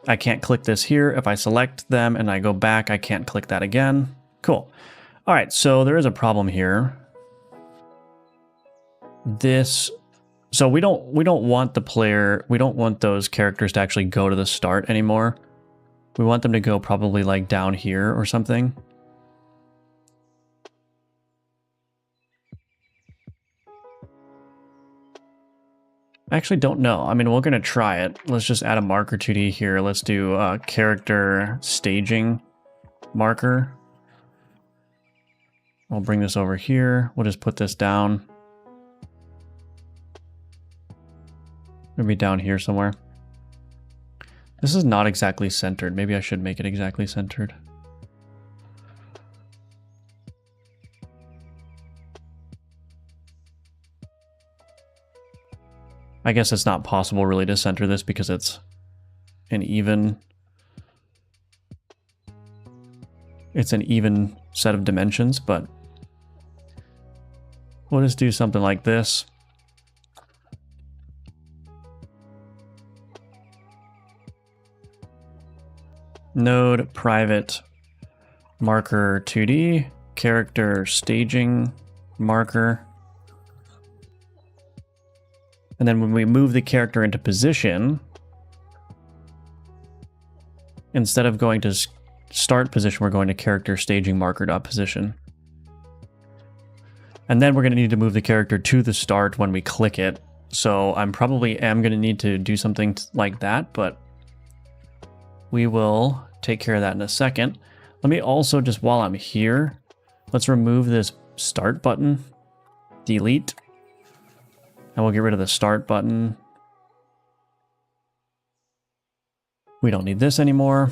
I can't click this here. If I select them and I go back, I can't click that again. Cool. All right. So there is a problem here. So we don't want the player, we don't want those characters to actually go to the start anymore. We want them to go probably like down here or something. I actually don't know. I mean, we're going to try it. Let's just add a marker 2D here. Let's do a character staging marker. We'll bring this over here. We'll just put this down. Maybe down here somewhere. This is not exactly centered. Maybe I should make it exactly centered. I guess it's not possible really to center this because it's an even set of dimensions, but we'll just do something like this. Node private marker 2D, character staging marker. And then when we move the character into position, instead of going to start position, we're going to character staging marker.position. And then we're going to need to move the character to the start when we click it. So I'm probably going to need to do something like that, but we will take care of that in a second. Let me also, just while I'm here, let's remove this start button, delete. And we'll get rid of the start button. We don't need this anymore.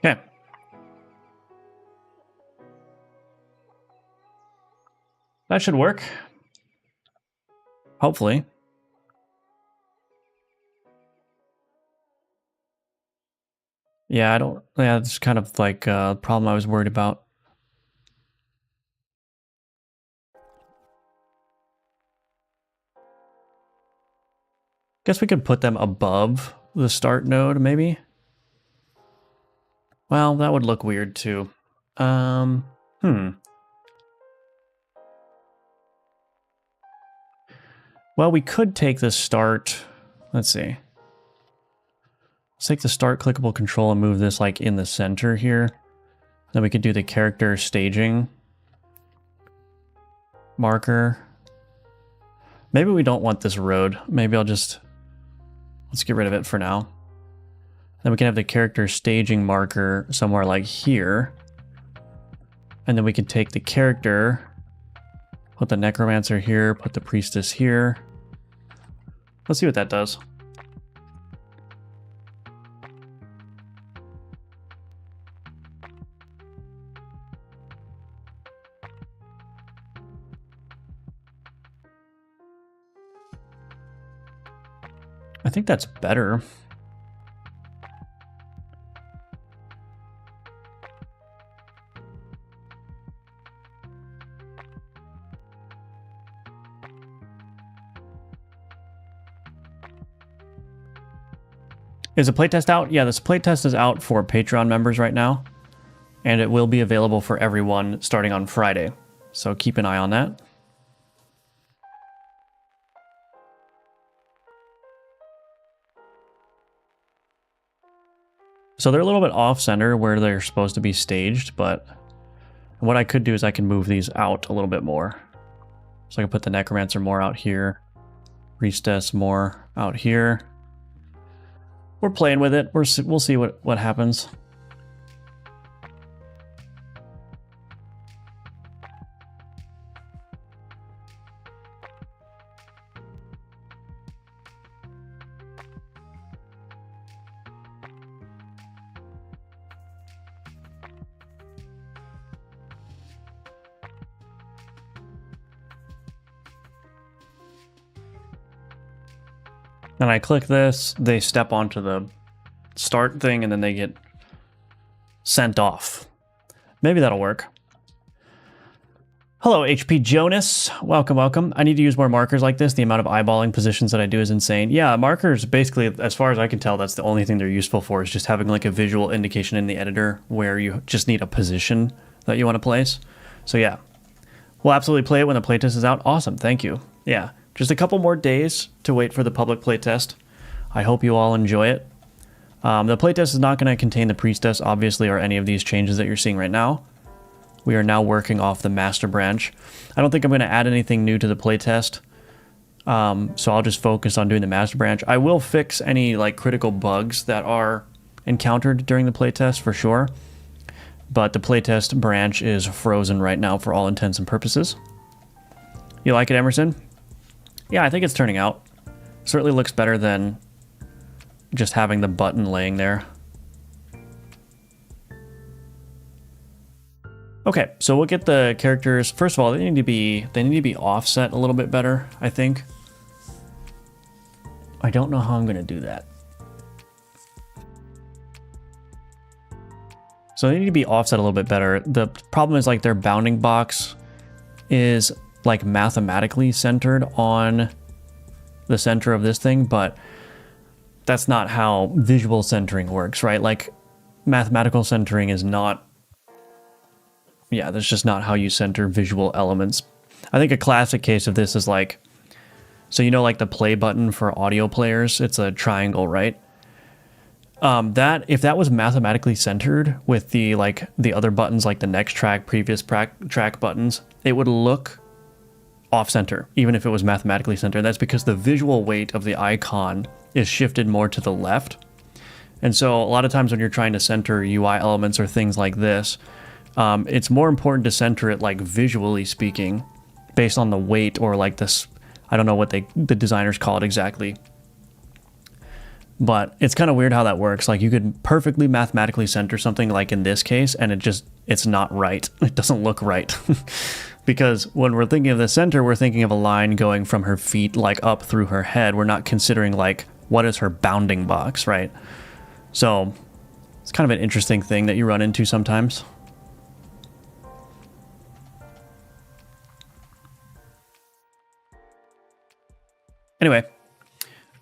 Okay. That should work. Hopefully. Yeah, it's kind of like a problem I was worried about. Guess we could put them above the start node, maybe? Well, that would look weird too. Well, we could take the start, let's see. Let's take the start clickable control and move this like in the center here. Then we could do the character staging marker. Maybe we don't want this road. Maybe let's get rid of it for now. Then we can have the character staging marker somewhere like here. And then we can take the character, put the necromancer here, put the priestess here. Let's see what that does. I think that's better. Is the playtest out? Yeah, this playtest is out for Patreon members right now, and it will be available for everyone starting on Friday. So keep an eye on that. So they're a little bit off-center where they're supposed to be staged, but what I could do is I can move these out a little bit more. So I can put the Necromancer more out here, Priestess more out here. We're playing with it. We'll see what happens. Then I click this, they step onto the start thing, and then they get sent off. Maybe that'll work. Hello, HP Jonas. Welcome, welcome. I need to use more markers like this. The amount of eyeballing positions that I do is insane. Yeah, markers, basically, as far as I can tell, that's the only thing they're useful for, is just having like a visual indication in the editor where you just need a position that you want to place. So yeah, we'll absolutely play it when the playtest is out. Awesome, thank you. Yeah. Just a couple more days to wait for the public playtest. I hope you all enjoy it. The playtest is not going to contain the Priestess, obviously, or any of these changes that you're seeing right now. We are now working off the master branch. I don't think I'm going to add anything new to the playtest, so I'll just focus on doing the master branch. I will fix any like critical bugs that are encountered during the playtest for sure, but the playtest branch is frozen right now for all intents and purposes. You like it, Emerson? Yeah, I think it's turning out. Certainly looks better than just having the button laying there. Okay, so we'll get the characters. First of all, they need to be offset a little bit better, I think. I don't know how I'm going to do that. So they need to be offset a little bit better. The problem is like their bounding box is like mathematically centered on the center of this thing, but that's not how visual centering works, right? Like mathematical centering is not, yeah, that's just not how you center visual elements. I think a classic case of this is like, so you know like the play button for audio players, it's a triangle, right? That if that was mathematically centered with the other buttons like the next track, previous track buttons, it would look off-center, even if it was mathematically centered. That's because the visual weight of the icon is shifted more to the left. And so a lot of times when you're trying to center UI elements or things like this, it's more important to center it like visually speaking, based on the weight or like this, I don't know what the designers call it exactly. But it's kind of weird how that works. Like you could perfectly mathematically center something like in this case, and it's not right. It doesn't look right. Because when we're thinking of the center, we're thinking of a line going from her feet like up through her head. We're not considering like what is her bounding box, right? So it's kind of an interesting thing that you run into sometimes. Anyway,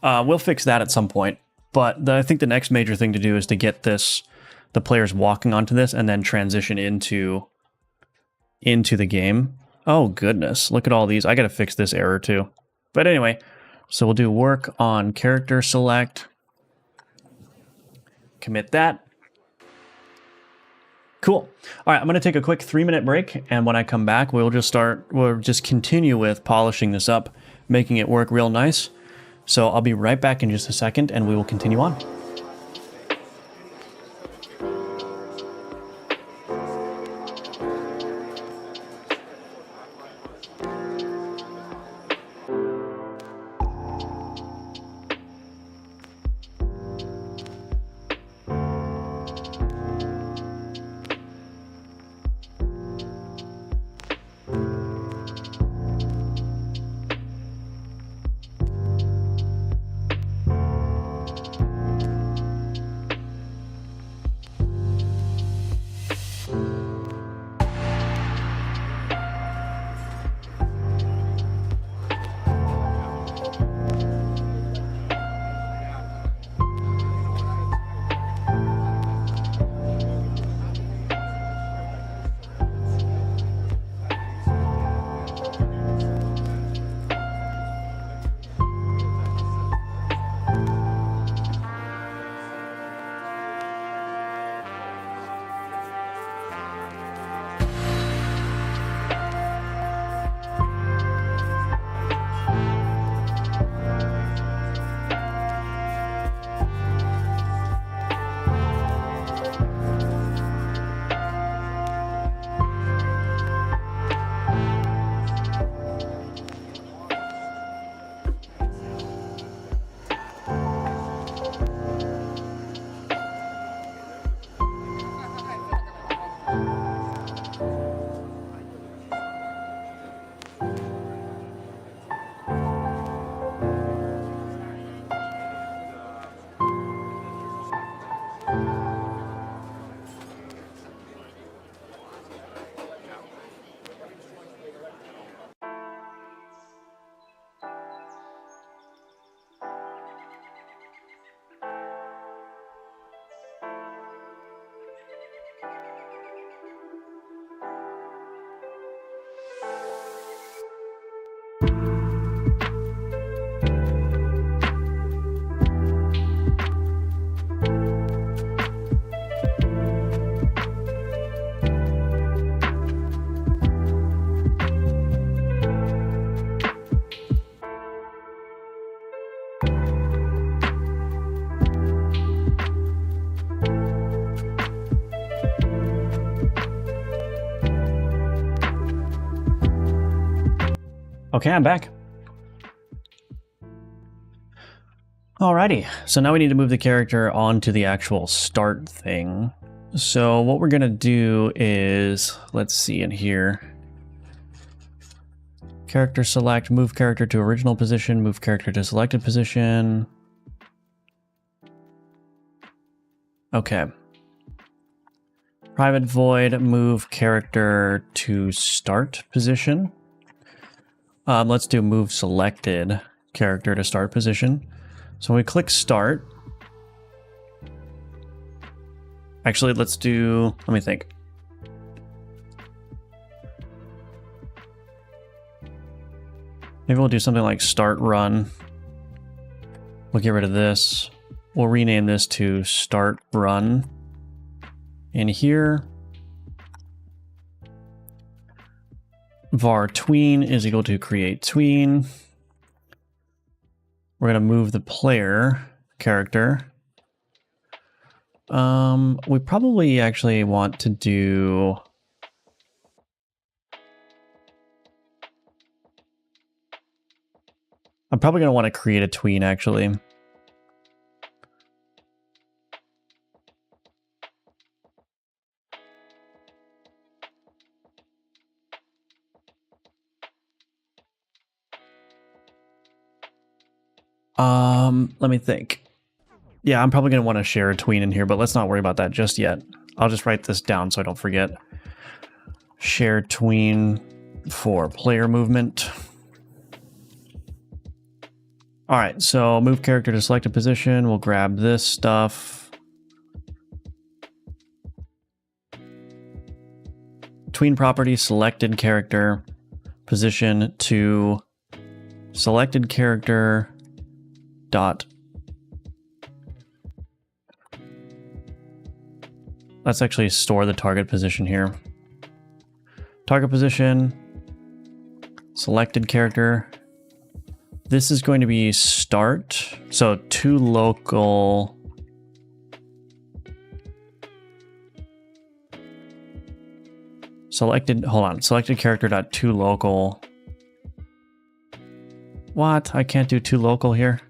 we'll fix that at some point. But I think the next major thing to do is to get the players walking onto this and then transition into the game. Oh goodness, look at all these. I gotta fix this error too. But anyway, so we'll do work on character select. Commit that. Cool. All right, I'm gonna take a quick 3-minute break, and when I come back, we'll just continue with polishing this up, making it work real nice. So I'll be right back in just a second, and we will continue on. Okay, I'm back. Alrighty, so now we need to move the character onto the actual start thing. So what we're gonna do is, let's see in here. Character select, move character to original position, move character to selected position. Okay. Private void, move character to start position. Let's do move selected character to start position. So when we click start, actually let's do, let me think. Maybe we'll do something like start run. We'll get rid of this. We'll rename this to start run. In here, var tween is equal to create tween. We're going to move the player character. We probably actually want to do... I'm probably going to want to create a tween, actually. Let me think. Yeah, I'm probably going to want to share a tween in here, but let's not worry about that just yet. I'll just write this down so I don't forget. Share tween for player movement. All right, so move character to selected position. We'll grab this stuff. Tween property, selected character, position to selected character dot. Let's actually store the target position here. Target position, selected character. This is going to be start. So to local. Selected, hold on, selected character dot to local. What? I can't do to local here.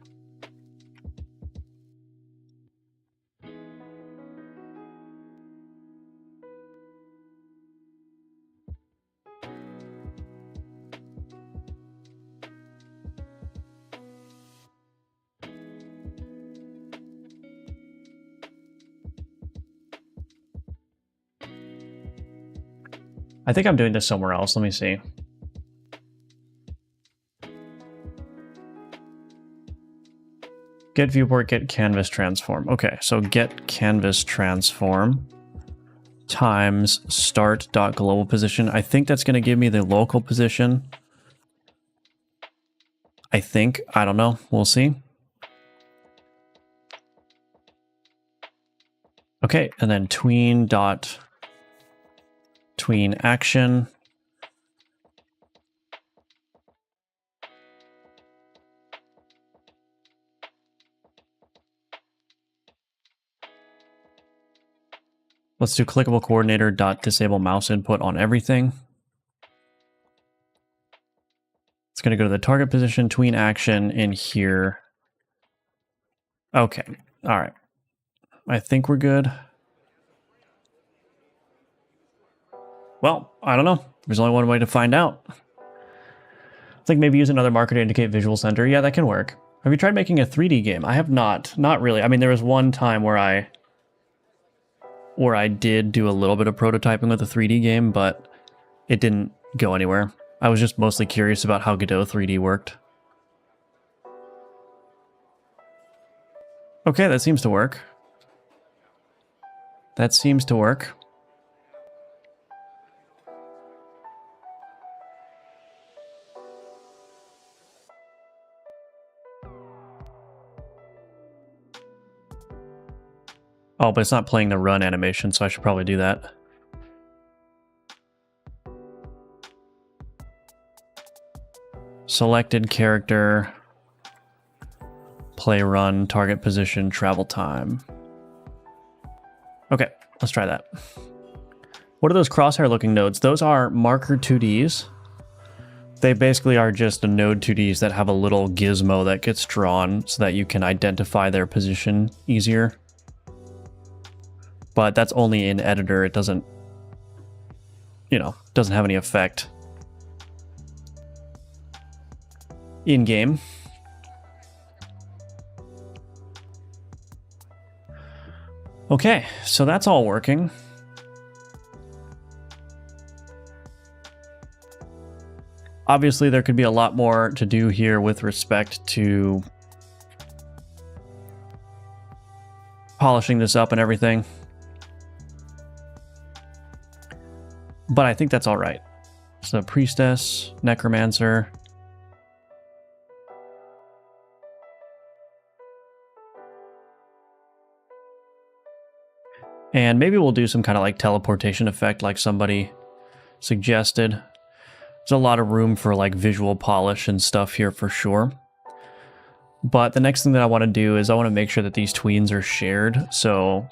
I think I'm doing this somewhere else. Let me see. Get viewport, get canvas transform. Okay, so get canvas transform times start dot global position. I think that's going to give me the local position. I think. I don't know. We'll see. Okay, and then tween dot tween action. Let's do clickable coordinator dot disable mouse input on everything. It's going to go to the target position, tween action in here. Okay. All right. I think we're good. Well, I don't know. There's only one way to find out. I think maybe use another marker to indicate visual center. Yeah, that can work. Have you tried making a 3D game? I have not. Not really. I mean, there was one time where I did do a little bit of prototyping with a 3D game, but it didn't go anywhere. I was just mostly curious about how Godot 3D worked. Okay, that seems to work. That seems to work. Oh, but it's not playing the run animation, so I should probably do that. Selected character, play run, target position, travel time. Okay, let's try that. What are those crosshair looking nodes? Those are marker 2Ds. They basically are just a node 2Ds that have a little gizmo that gets drawn so that you can identify their position easier. But that's only in editor. It doesn't, you know, doesn't have any effect in game. Okay, so that's all working. Obviously, there could be a lot more to do here with respect to polishing this up and everything. But I think that's all right. So priestess, necromancer. And maybe we'll do some kind of like teleportation effect like somebody suggested. There's a lot of room for like visual polish and stuff here for sure. But the next thing that I want to do is I want to make sure that these tweens are shared. So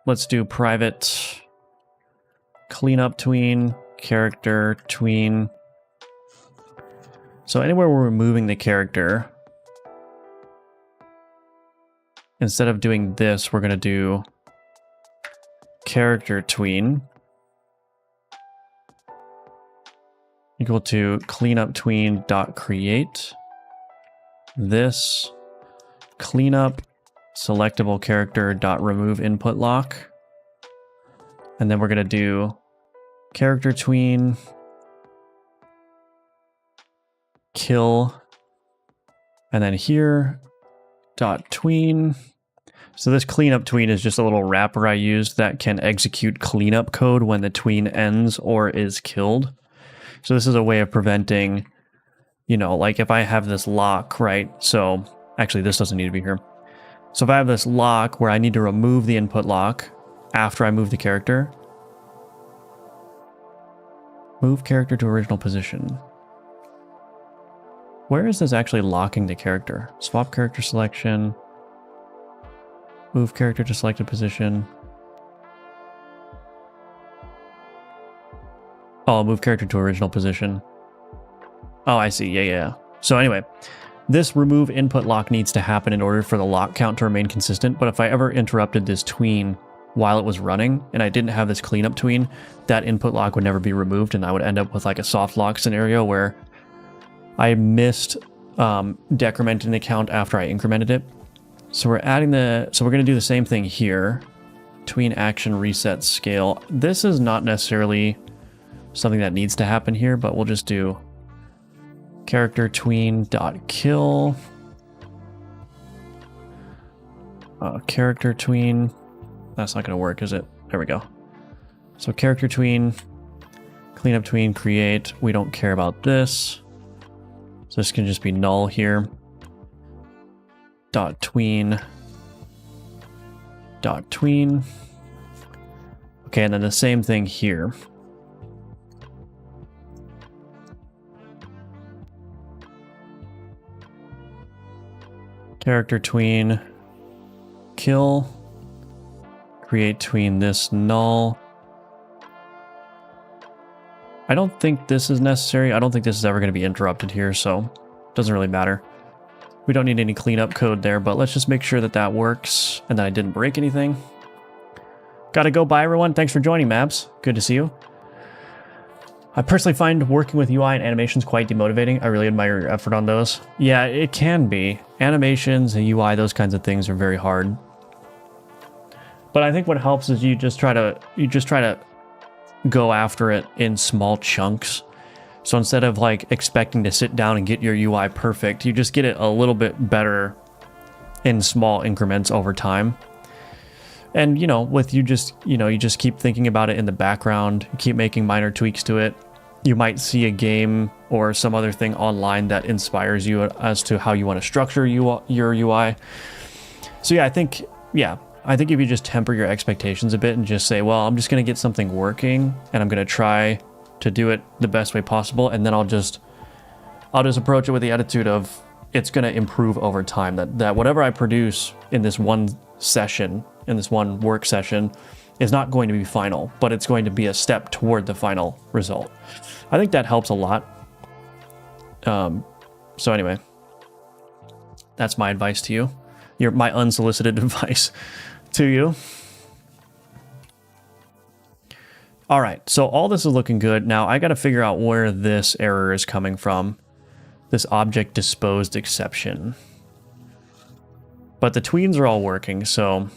let's do private cleanup tween, character tween. So anywhere we're removing the character, instead of doing this, we're going to do character tween equal to cleanup tween dot create this cleanup selectable character dot remove input lock, and then we're going to do character tween kill, and then here dot tween. So this cleanup tween is just a little wrapper I used that can execute cleanup code when the tween ends or is killed. So this is a way of preventing, you know, like if I have this lock, right? So actually this doesn't need to be here. So if I have this lock where I need to remove the input lock after I move the character, move character to original position. Where is this actually locking the character? Swap character selection, move character to selected position. Oh, move character to original position. Oh, I see. Yeah. So anyway, this remove input lock needs to happen in order for the lock count to remain consistent. But if I ever interrupted this tween while it was running and I didn't have this cleanup tween, that input lock would never be removed, and I would end up with like a soft lock scenario where I missed decrementing the count after I incremented it. So we're adding so we're going to do the same thing here. Tween action reset scale. This is not necessarily something that needs to happen here, but we'll just do character tween dot kill, character tween. That's not going to work, is it? There we go. So character tween, cleanup tween, create. We don't care about this. So this can just be null here. Dot tween. Dot tween. Okay, and then the same thing here. Character tween, kill, create tween this null. I don't think this is necessary. I don't think this is ever going to be interrupted here, so it doesn't really matter. We don't need any cleanup code there, but let's just make sure that that works and that I didn't break anything. Gotta go. Bye, everyone. Thanks for joining, Mabs. Good to see you. I personally find working with UI and animations quite demotivating. I really admire your effort on those. Yeah, it can be. Animations and UI, those kinds of things are very hard. But I think what helps is you just try to go after it in small chunks. So instead of like expecting to sit down and get your UI perfect, you just get it a little bit better in small increments over time. And you know, with you just keep thinking about it in the background, you keep making minor tweaks to it. You might see a game or some other thing online that inspires you as to how you want to structure your UI. So yeah, I think if you just temper your expectations a bit and just say, well, I'm just going to get something working and I'm going to try to do it the best way possible, and then I'll just approach it with the attitude of it's going to improve over time, that whatever I produce in this one session, in this one work session, is not going to be final, but it's going to be a step toward the final result. I think that helps a lot. So anyway, that's my advice to you. My unsolicited advice to you. All right, so all this is looking good. Now I got to figure out where this error is coming from. This object disposed exception. But the tweens are all working, so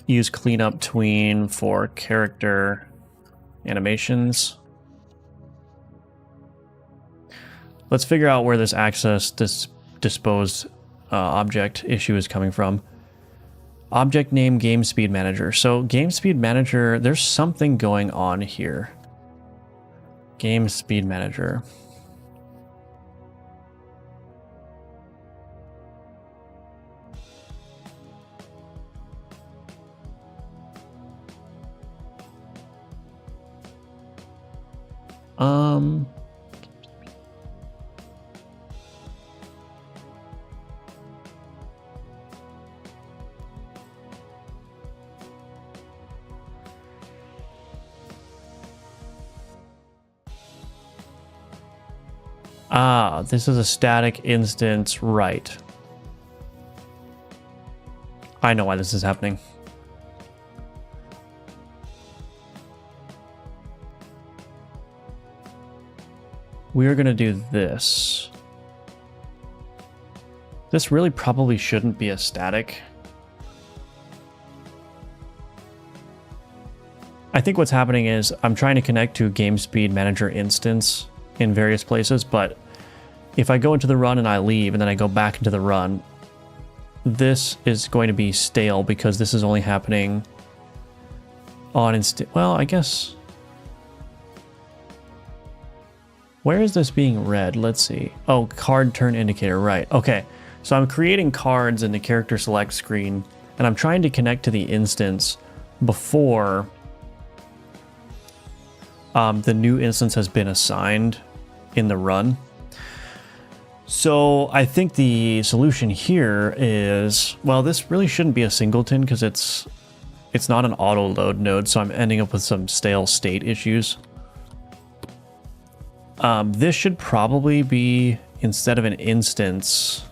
use cleanup tween for character animations. Let's figure out where this disposed object issue is coming from. Object name game speed manager. So game speed manager, there's something going on here. Game speed manager. This is a static instance, right? I know why this is happening. We are going to do this. This really probably shouldn't be a static. I think what's happening is I'm trying to connect to a game speed manager instance in various places, but if I go into the run and I leave and then I go back into the run, this is going to be stale because this is only happening on well, I guess. Where is this being read? Let's see. Oh, card turn indicator, right. Okay, so I'm creating cards in the character select screen and I'm trying to connect to the instance before the new instance has been assigned in the run. So I think the solution here is, well, this really shouldn't be a singleton because it's not an auto load node, so I'm ending up with some stale state issues. This should probably be, instead of an instance,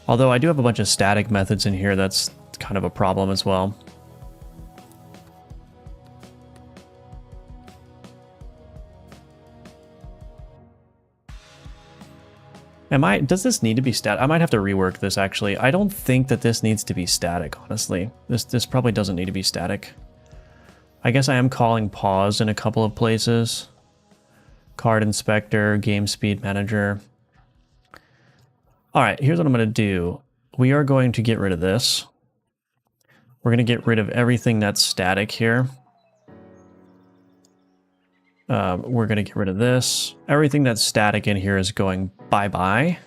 although I do have a bunch of static methods in here, that's kind of a problem as well. Does this need to be static? I might have to rework this actually. I don't think that this needs to be static, honestly. This probably doesn't need to be static. I guess I am calling pause in a couple of places. Card inspector, game speed manager. All right, here's what I'm going to do. We are going to get rid of this. We're going to get rid of everything that's static here. We're going to get rid of this. Everything that's static in here is going bye-bye.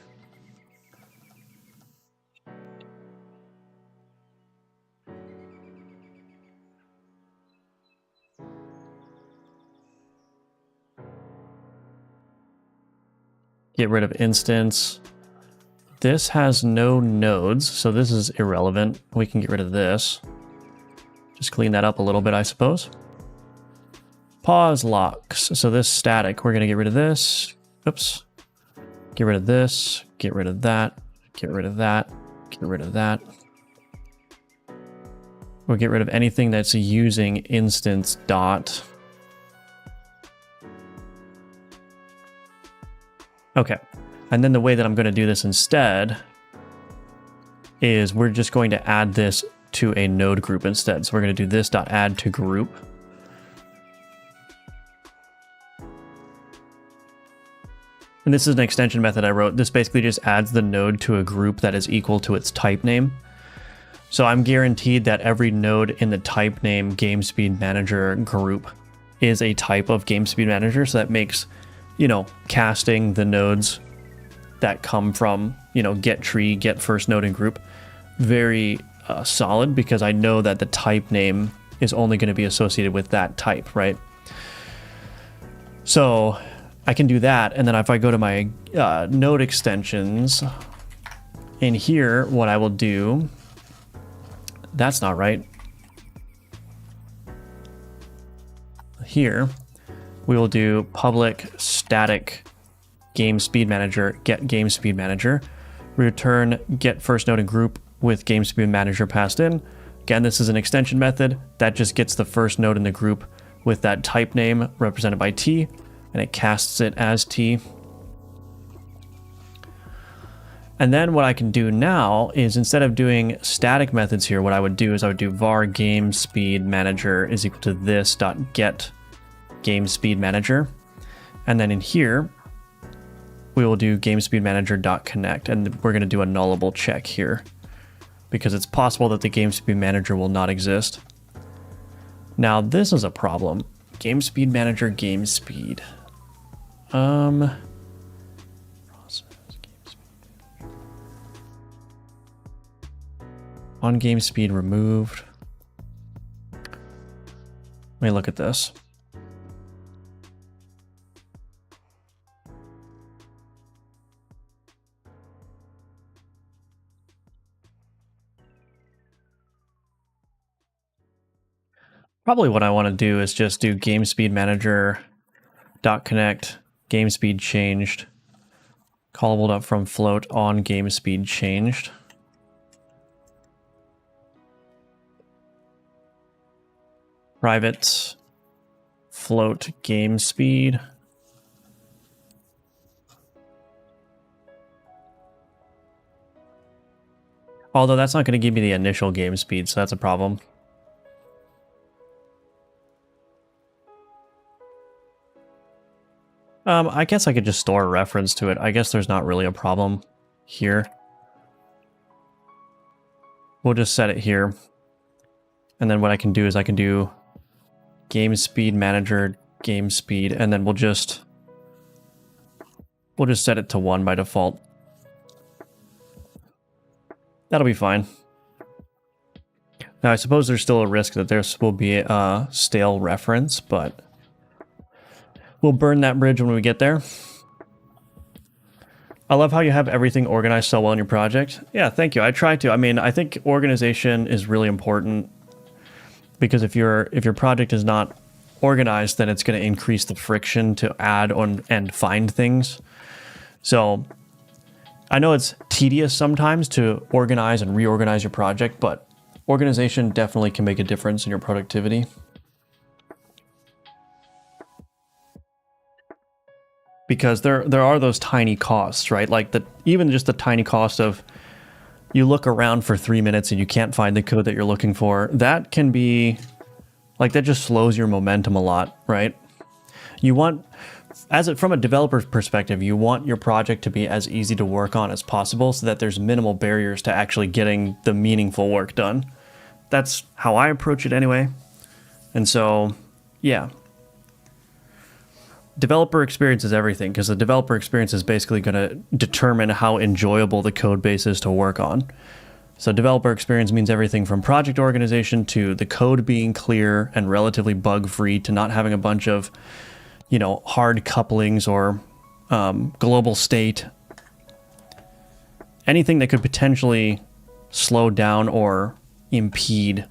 Get rid of instance. This has no nodes, so this is irrelevant. We can get rid of this. Just clean that up a little bit, I suppose. Pause locks. So this static, we're going to get rid of this. Oops. Get rid of this. Get rid of that. Get rid of that. Get rid of that. We'll get rid of anything that's using instance dot. Okay. And then the way that I'm going to do this instead is we're just going to add this to a node group instead. So we're going to do this dot add to group. And this is an extension method I wrote. This basically just adds the node to a group that is equal to its type name. So I'm guaranteed that every node in the type name game speed manager group is a type of game speed manager. So that makes, you know, casting the nodes that come from, you know, get tree, get first node in group very solid, because I know that the type name is only going to be associated with that type, right? So I can do that, and then if I go to my node extensions, in here, what I will do, that's not right. Here, we will do public static game speed manager, get game speed manager. Return get first node and group with game speed manager passed in. Again, this is an extension method that just gets the first node in the group with that type name represented by T, and it casts it as T. And then what I can do now is, instead of doing static methods here, what I would do is I would do var game speed manager is equal to this dot get game speed manager. And then in here, we will do game speed manager dot connect, and we're going to do a nullable check here because it's possible that the game speed manager will not exist. Now this is a problem. Game speed manager, game speed. Process, game speed. On game speed removed. Let me look at this. Probably what I want to do is just do game speed manager dot connect game speed changed, callable up from float on game speed changed. Private float game speed. Although that's not going to give me the initial game speed, so that's a problem. I guess I could just store a reference to it. I guess there's not really a problem here. We'll just set it here. And then what I can do is I can do game speed manager, game speed, and then we'll just set it to 1 by default. That'll be fine. Now I suppose there's still a risk that there will be a stale reference, but we'll burn that bridge when we get there. I love how you have everything organized so well in your project. Yeah, thank you. I try to. I mean, I think organization is really important because if your project is not organized, then it's going to increase the friction to add on and find things. So I know it's tedious sometimes to organize and reorganize your project, but organization definitely can make a difference in your productivity. Because there are those tiny costs, right? Like even just the tiny cost of you look around for 3 minutes and you can't find the code that you're looking for. That can be like, that just slows your momentum a lot, right? You want, from a developer's perspective, you want your project to be as easy to work on as possible so that there's minimal barriers to actually getting the meaningful work done. That's how I approach it anyway. And so, yeah. Developer experience is everything, because the developer experience is basically going to determine how enjoyable the code base is to work on. So developer experience means everything from project organization to the code being clear and relatively bug-free to not having a bunch of, hard couplings or global state. Anything that could potentially slow down or impede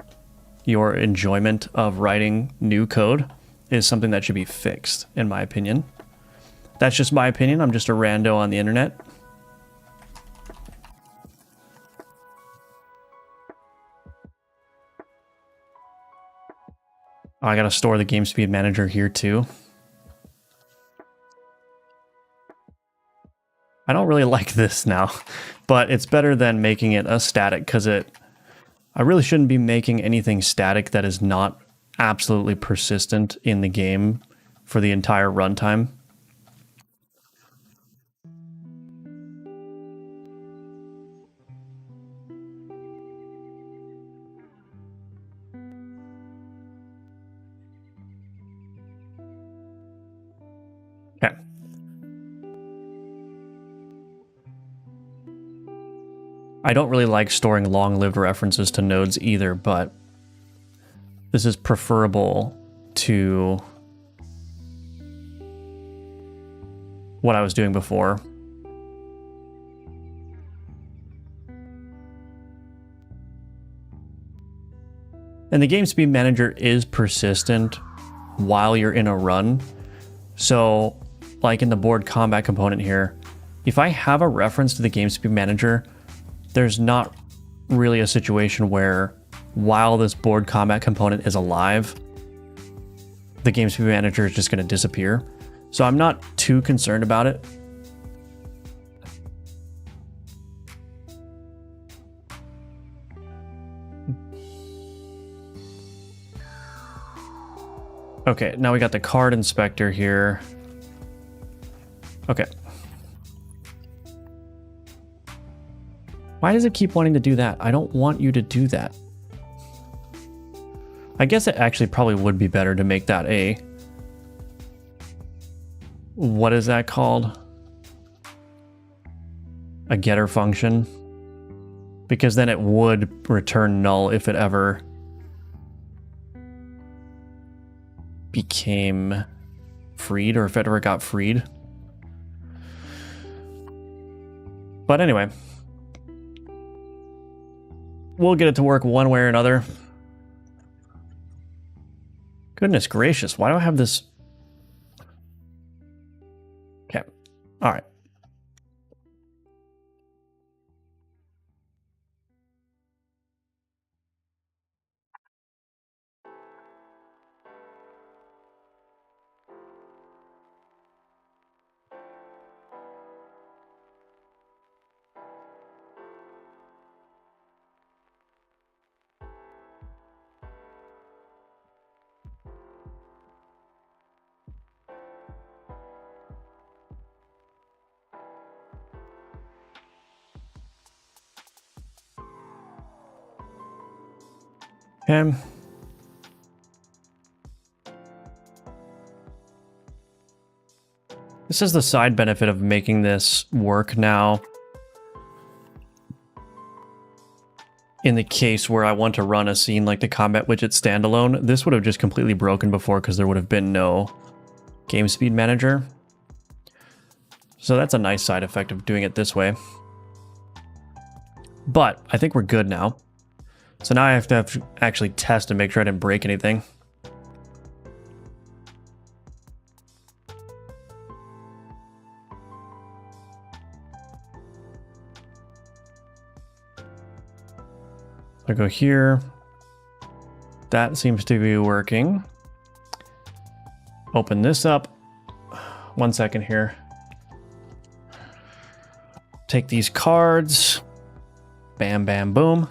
your enjoyment of writing new code is something that should be fixed, in my opinion. That's just my opinion. I'm just a rando on the internet. Oh, I gotta store the game speed manager here too. I don't really like this now, but it's better than making it a static, because I really shouldn't be making anything static that is not absolutely persistent in the game for the entire runtime. Okay. I don't really like storing long-lived references to nodes either, but this is preferable to what I was doing before. And the game speed manager is persistent while you're in a run. So like in the board combat component here, if I have a reference to the game speed manager, there's not really a situation where while this board combat component is alive, the game speed manager is just going to disappear. So I'm not too concerned about it. Okay, now we got the card inspector here. Okay. Why does it keep wanting to do that? I don't want you to do that. I guess it actually probably would be better to make that a... What is that called? A getter function. Because then it would return null if it ever became freed, or if it ever got freed. But anyway, we'll get it to work one way or another. Goodness gracious, why do I have this? Okay, all right. Okay. This is the side benefit of making this work now. In the case where I want to run a scene like the combat widget standalone, this would have just completely broken before because there would have been no game speed manager. So that's a nice side effect of doing it this way. But I think we're good now. So now I have to actually test and make sure I didn't break anything. I go here. That seems to be working. Open this up. 1 second here. Take these cards. Bam, bam, boom.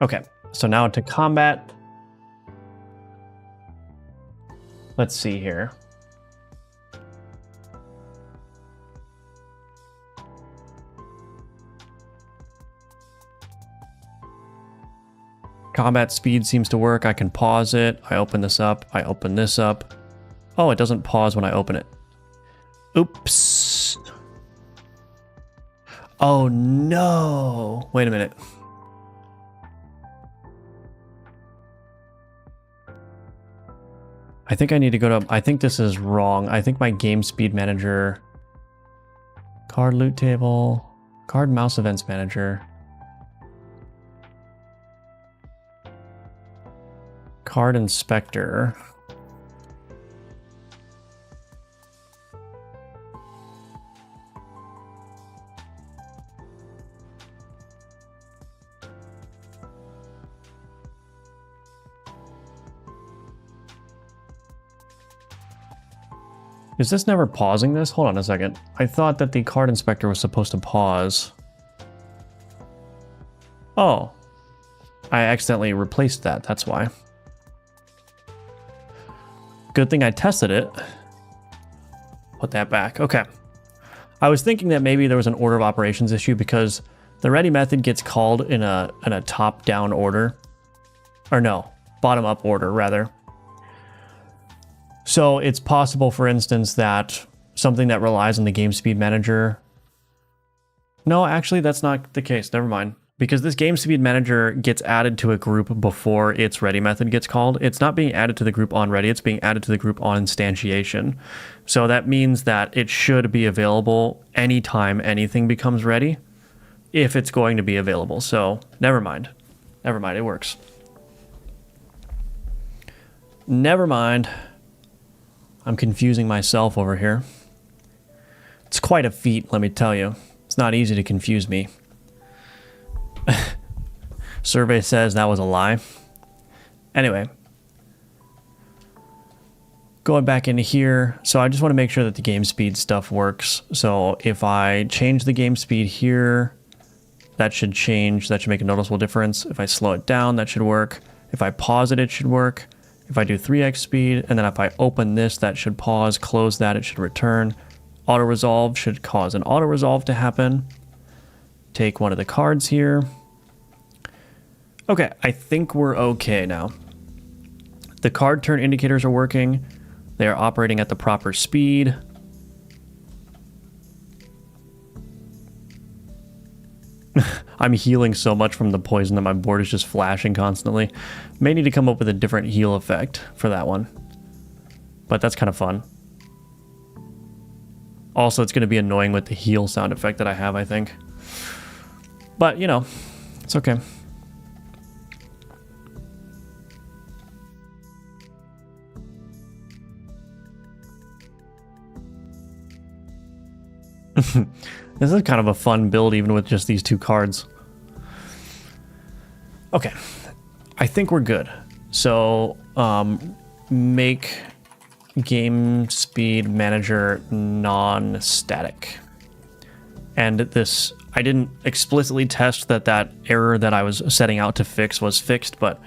Okay, so now to combat. Let's see here. Combat speed seems to work. I can pause it. I open this up. I open this up. Oh, it doesn't pause when I open it. Oops. Oh no. Wait a minute. I think I need to go to, I think this is wrong. I think my game speed manager, card loot table, card mouse events manager, card inspector. Is this never pausing this? Hold on a second. I thought that the card inspector was supposed to pause. Oh. I accidentally replaced that, that's why. Good thing I tested it. Put that back, okay. I was thinking that maybe there was an order of operations issue because the ready method gets called in a top-down order. Or no, bottom-up order, rather. So it's possible, for instance, that something that relies on the game speed manager... No, actually, that's not the case. Never mind. Because this game speed manager gets added to a group before its ready method gets called. It's not being added to the group on ready. It's being added to the group on instantiation. So that means that it should be available anytime anything becomes ready, if it's going to be available. So never mind. Never mind. It works. Never mind. I'm confusing myself over here. It's quite a feat, let me tell you. It's not easy to confuse me. Survey says that was a lie. Anyway. Going back into here. So I just want to make sure that the game speed stuff works. So if I change the game speed here, that should change. That should make a noticeable difference. If I slow it down, that should work. If I pause it, it should work. If I do 3x speed, and then if I open this, that should pause, close that, it should return. Auto resolve should cause an auto resolve to happen. Take one of the cards here. Okay, I think we're okay now. The card turn indicators are working. They are operating at the proper speed. I'm healing so much from the poison that my board is just flashing constantly. May need to come up with a different heal effect for that one. But that's kind of fun. Also, it's going to be annoying with the heal sound effect that I have, I think. But, you know, it's okay. This is kind of a fun build even with just these two cards. Okay, I think we're good. So make game speed manager non-static. And this, I didn't explicitly test that error that I was setting out to fix was fixed, but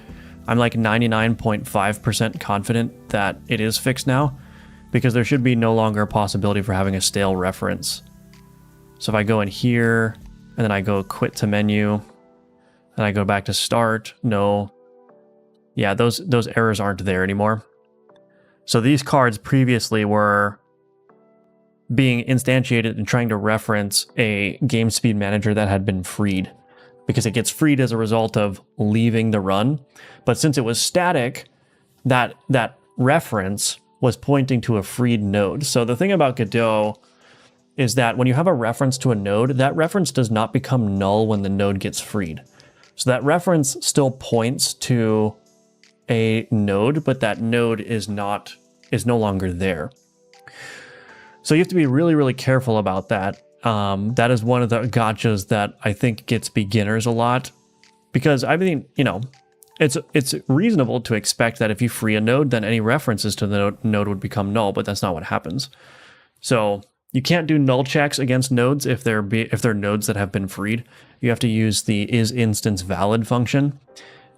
I'm like 99.5% confident that it is fixed now, because there should be no longer a possibility for having a stale reference. So if I go in here, and then I go quit to menu, and I go back to start, no. Yeah, those errors aren't there anymore. So these cards previously were being instantiated and trying to reference a game speed manager that had been freed, because it gets freed as a result of leaving the run. But since it was static, that reference was pointing to a freed node. So the thing about Godot is that when you have a reference to a node, that reference does not become null when the node gets freed. So that reference still points to a node, but that node is no longer there. So you have to be really, really careful about that. That is one of the gotchas that I think gets beginners a lot, because I mean, you know, it's reasonable to expect that if you free a node, then any references to the node would become null, but that's not what happens. So you can't do null checks against nodes if they're nodes that have been freed. You have to use the isInstanceValid function,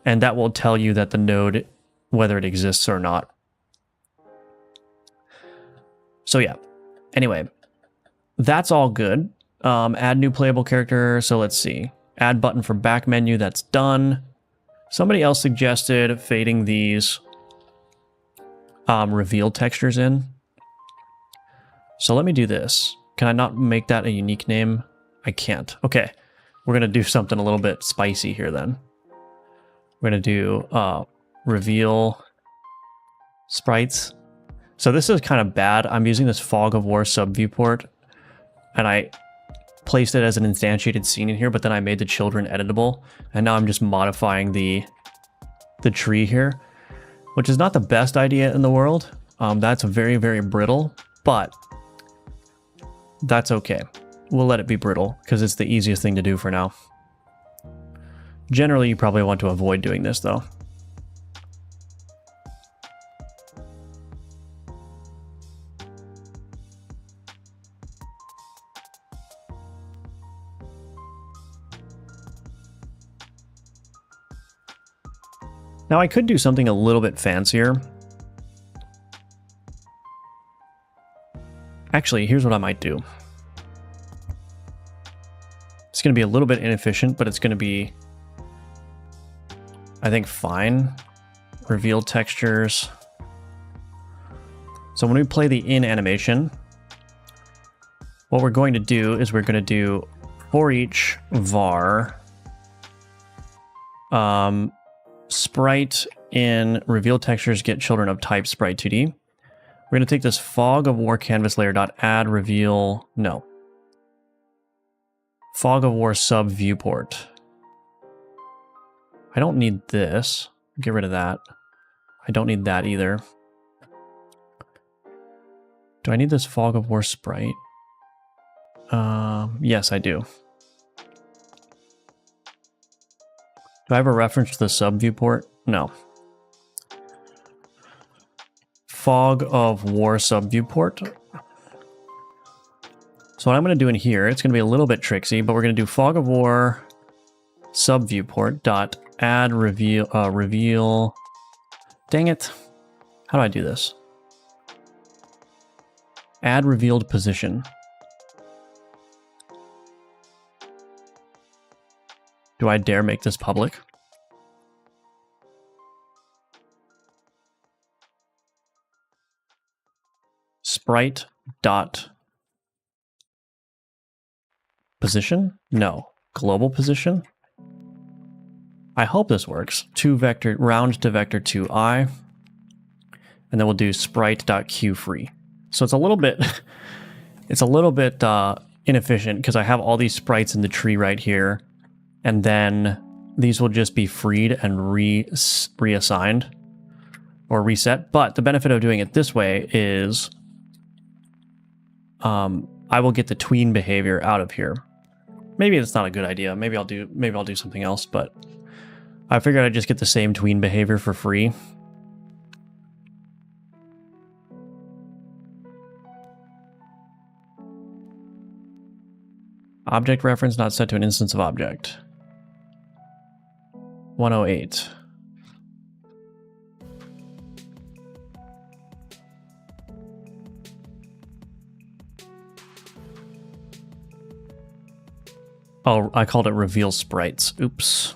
and that will tell you that the node, whether it exists or not. So yeah, anyway, that's all good. Add new playable character. So let's see. Add button for back menu. That's done. Somebody else suggested fading these reveal textures in. So let me do this. Can I not make that a unique name? I can't. Okay. We're going to do something a little bit spicy here then. We're going to do reveal sprites. So this is kind of bad. I'm using this Fog of War sub viewport, and I placed it as an instantiated scene in here, but then I made the children editable, and now I'm just modifying the tree here, which is not the best idea in the world. That's very, very brittle, but that's okay. We'll let it be brittle because it's the easiest thing to do for now. Generally, you probably want to avoid doing this though. Now I could do something a little bit fancier. Actually, here's what I might do. It's going to be a little bit inefficient, but it's going to be, I think, fine. Reveal textures. So when we play the in animation, what we're going to do is we're going to do for each var sprite in reveal textures get children of type sprite 2D. We're going to take this fog of war canvas layer dot add reveal, no. Fog of war sub viewport. I don't need this. Get rid of that. I don't need that either. Do I need this Fog of War sprite? Yes, I do. Do I have a reference to the sub viewport? No. Fog of War sub viewport. So what I'm going to do in here, it's going to be a little bit tricksy, but we're going to do Fog of War sub viewport dot add reveal. Dang it. How do I do this? Add revealed position. Do I dare make this public? Sprite dot position? No. Global position? I hope this works. Round to vector 2i. And then we'll do sprite.queue_free. So it's a little bit inefficient because I have all these sprites in the tree right here. And then these will just be freed and reassigned or reset. But the benefit of doing it this way is I will get the tween behavior out of here. Maybe it's not a good idea. Maybe I'll do something else, but I figured I'd just get the same tween behavior for free. Object reference not set to an instance of object. 108. Oh, I called it reveal sprites. Oops.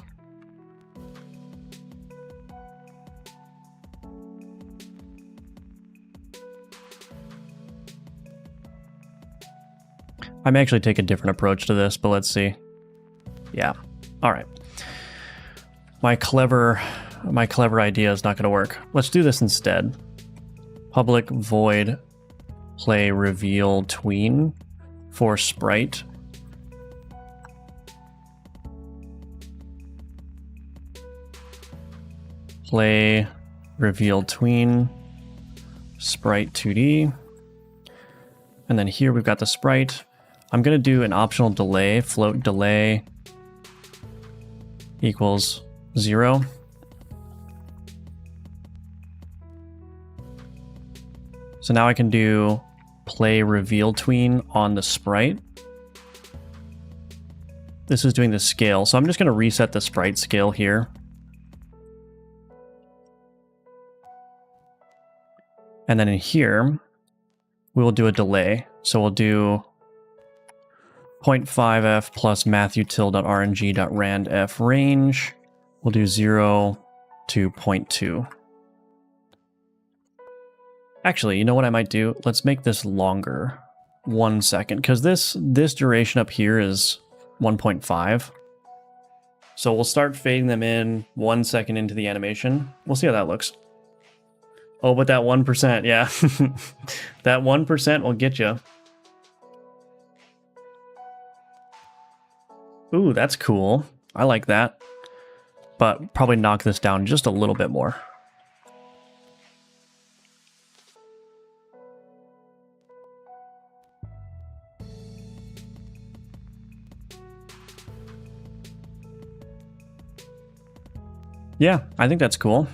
I may actually take a different approach to this, but let's see. Yeah. All right. My clever idea is not going to work. Let's do this instead. Public void play reveal tween for sprite. Play reveal tween sprite 2D. And then here we've got the sprite. I'm going to do an optional delay, float delay equals 0. So now I can do play reveal tween on the sprite. This is doing the scale. So I'm just going to reset the sprite scale here. And then in here, we will do a delay. So we'll do 0.5f plus matthew_rng.randf range. We'll do 0 to 0.2. Actually, you know what I might do? Let's make this longer. 1 second, because this duration up here is 1.5. So we'll start fading them in 1 second into the animation. We'll see how that looks. Oh, but that 1%, yeah. That 1% will get you. Ooh, that's cool. I like that. But probably knock this down just a little bit more. Yeah, I think that's cool.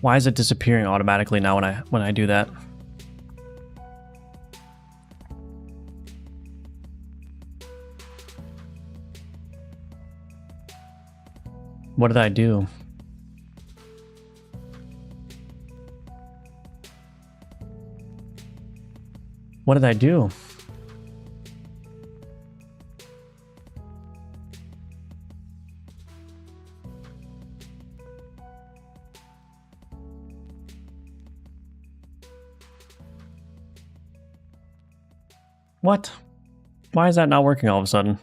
Why is it disappearing automatically now when I do that? What did I do? What did I do? What? Why is that not working all of a sudden?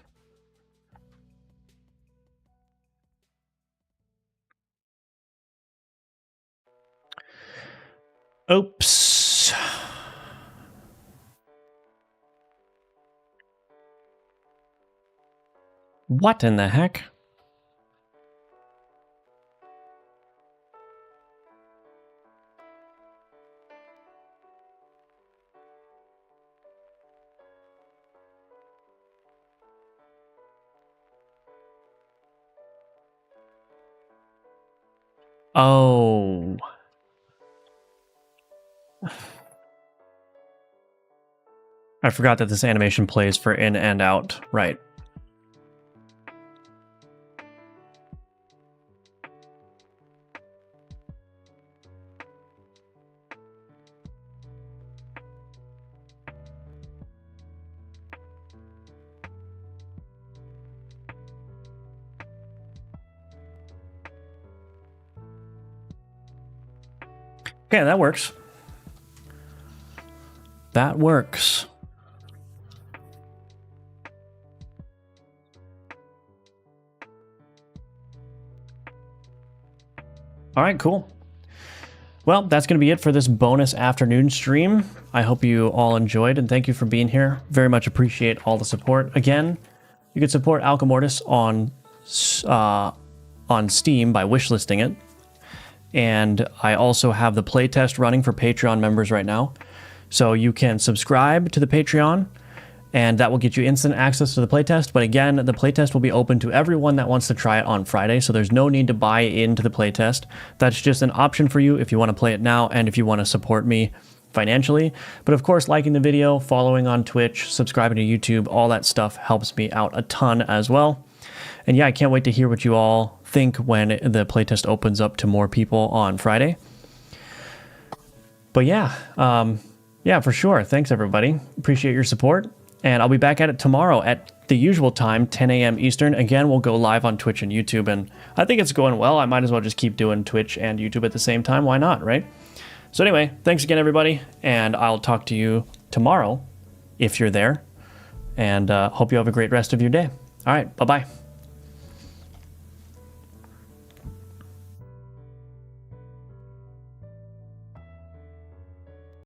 Oops. What in the heck? Oh. I forgot that this animation plays for in and out. Right. Okay, that works. That works. All right, cool. Well, that's going to be it for this bonus afternoon stream. I hope you all enjoyed, and thank you for being here. Very much appreciate all the support. Again, you can support Alchemortis on Steam by wishlisting it. And I also have the playtest running for Patreon members right now. So you can subscribe to the Patreon, and that will get you instant access to the playtest. But again, the playtest will be open to everyone that wants to try it on Friday, so there's no need to buy into the playtest. That's just an option for you if you want to play it now and if you want to support me financially. But of course, liking the video, following on Twitch, subscribing to YouTube, all that stuff helps me out a ton as well. And yeah, I can't wait to hear what you all think when the playtest opens up to more people on Friday. But yeah, yeah, for sure. Thanks, everybody. Appreciate your support. And I'll be back at it tomorrow at the usual time, 10 a.m. Eastern. Again, we'll go live on Twitch and YouTube. And I think it's going well. I might as well just keep doing Twitch and YouTube at the same time. Why not, right? So anyway, thanks again, everybody. And I'll talk to you tomorrow if you're there. And hope you have a great rest of your day. All right, bye-bye.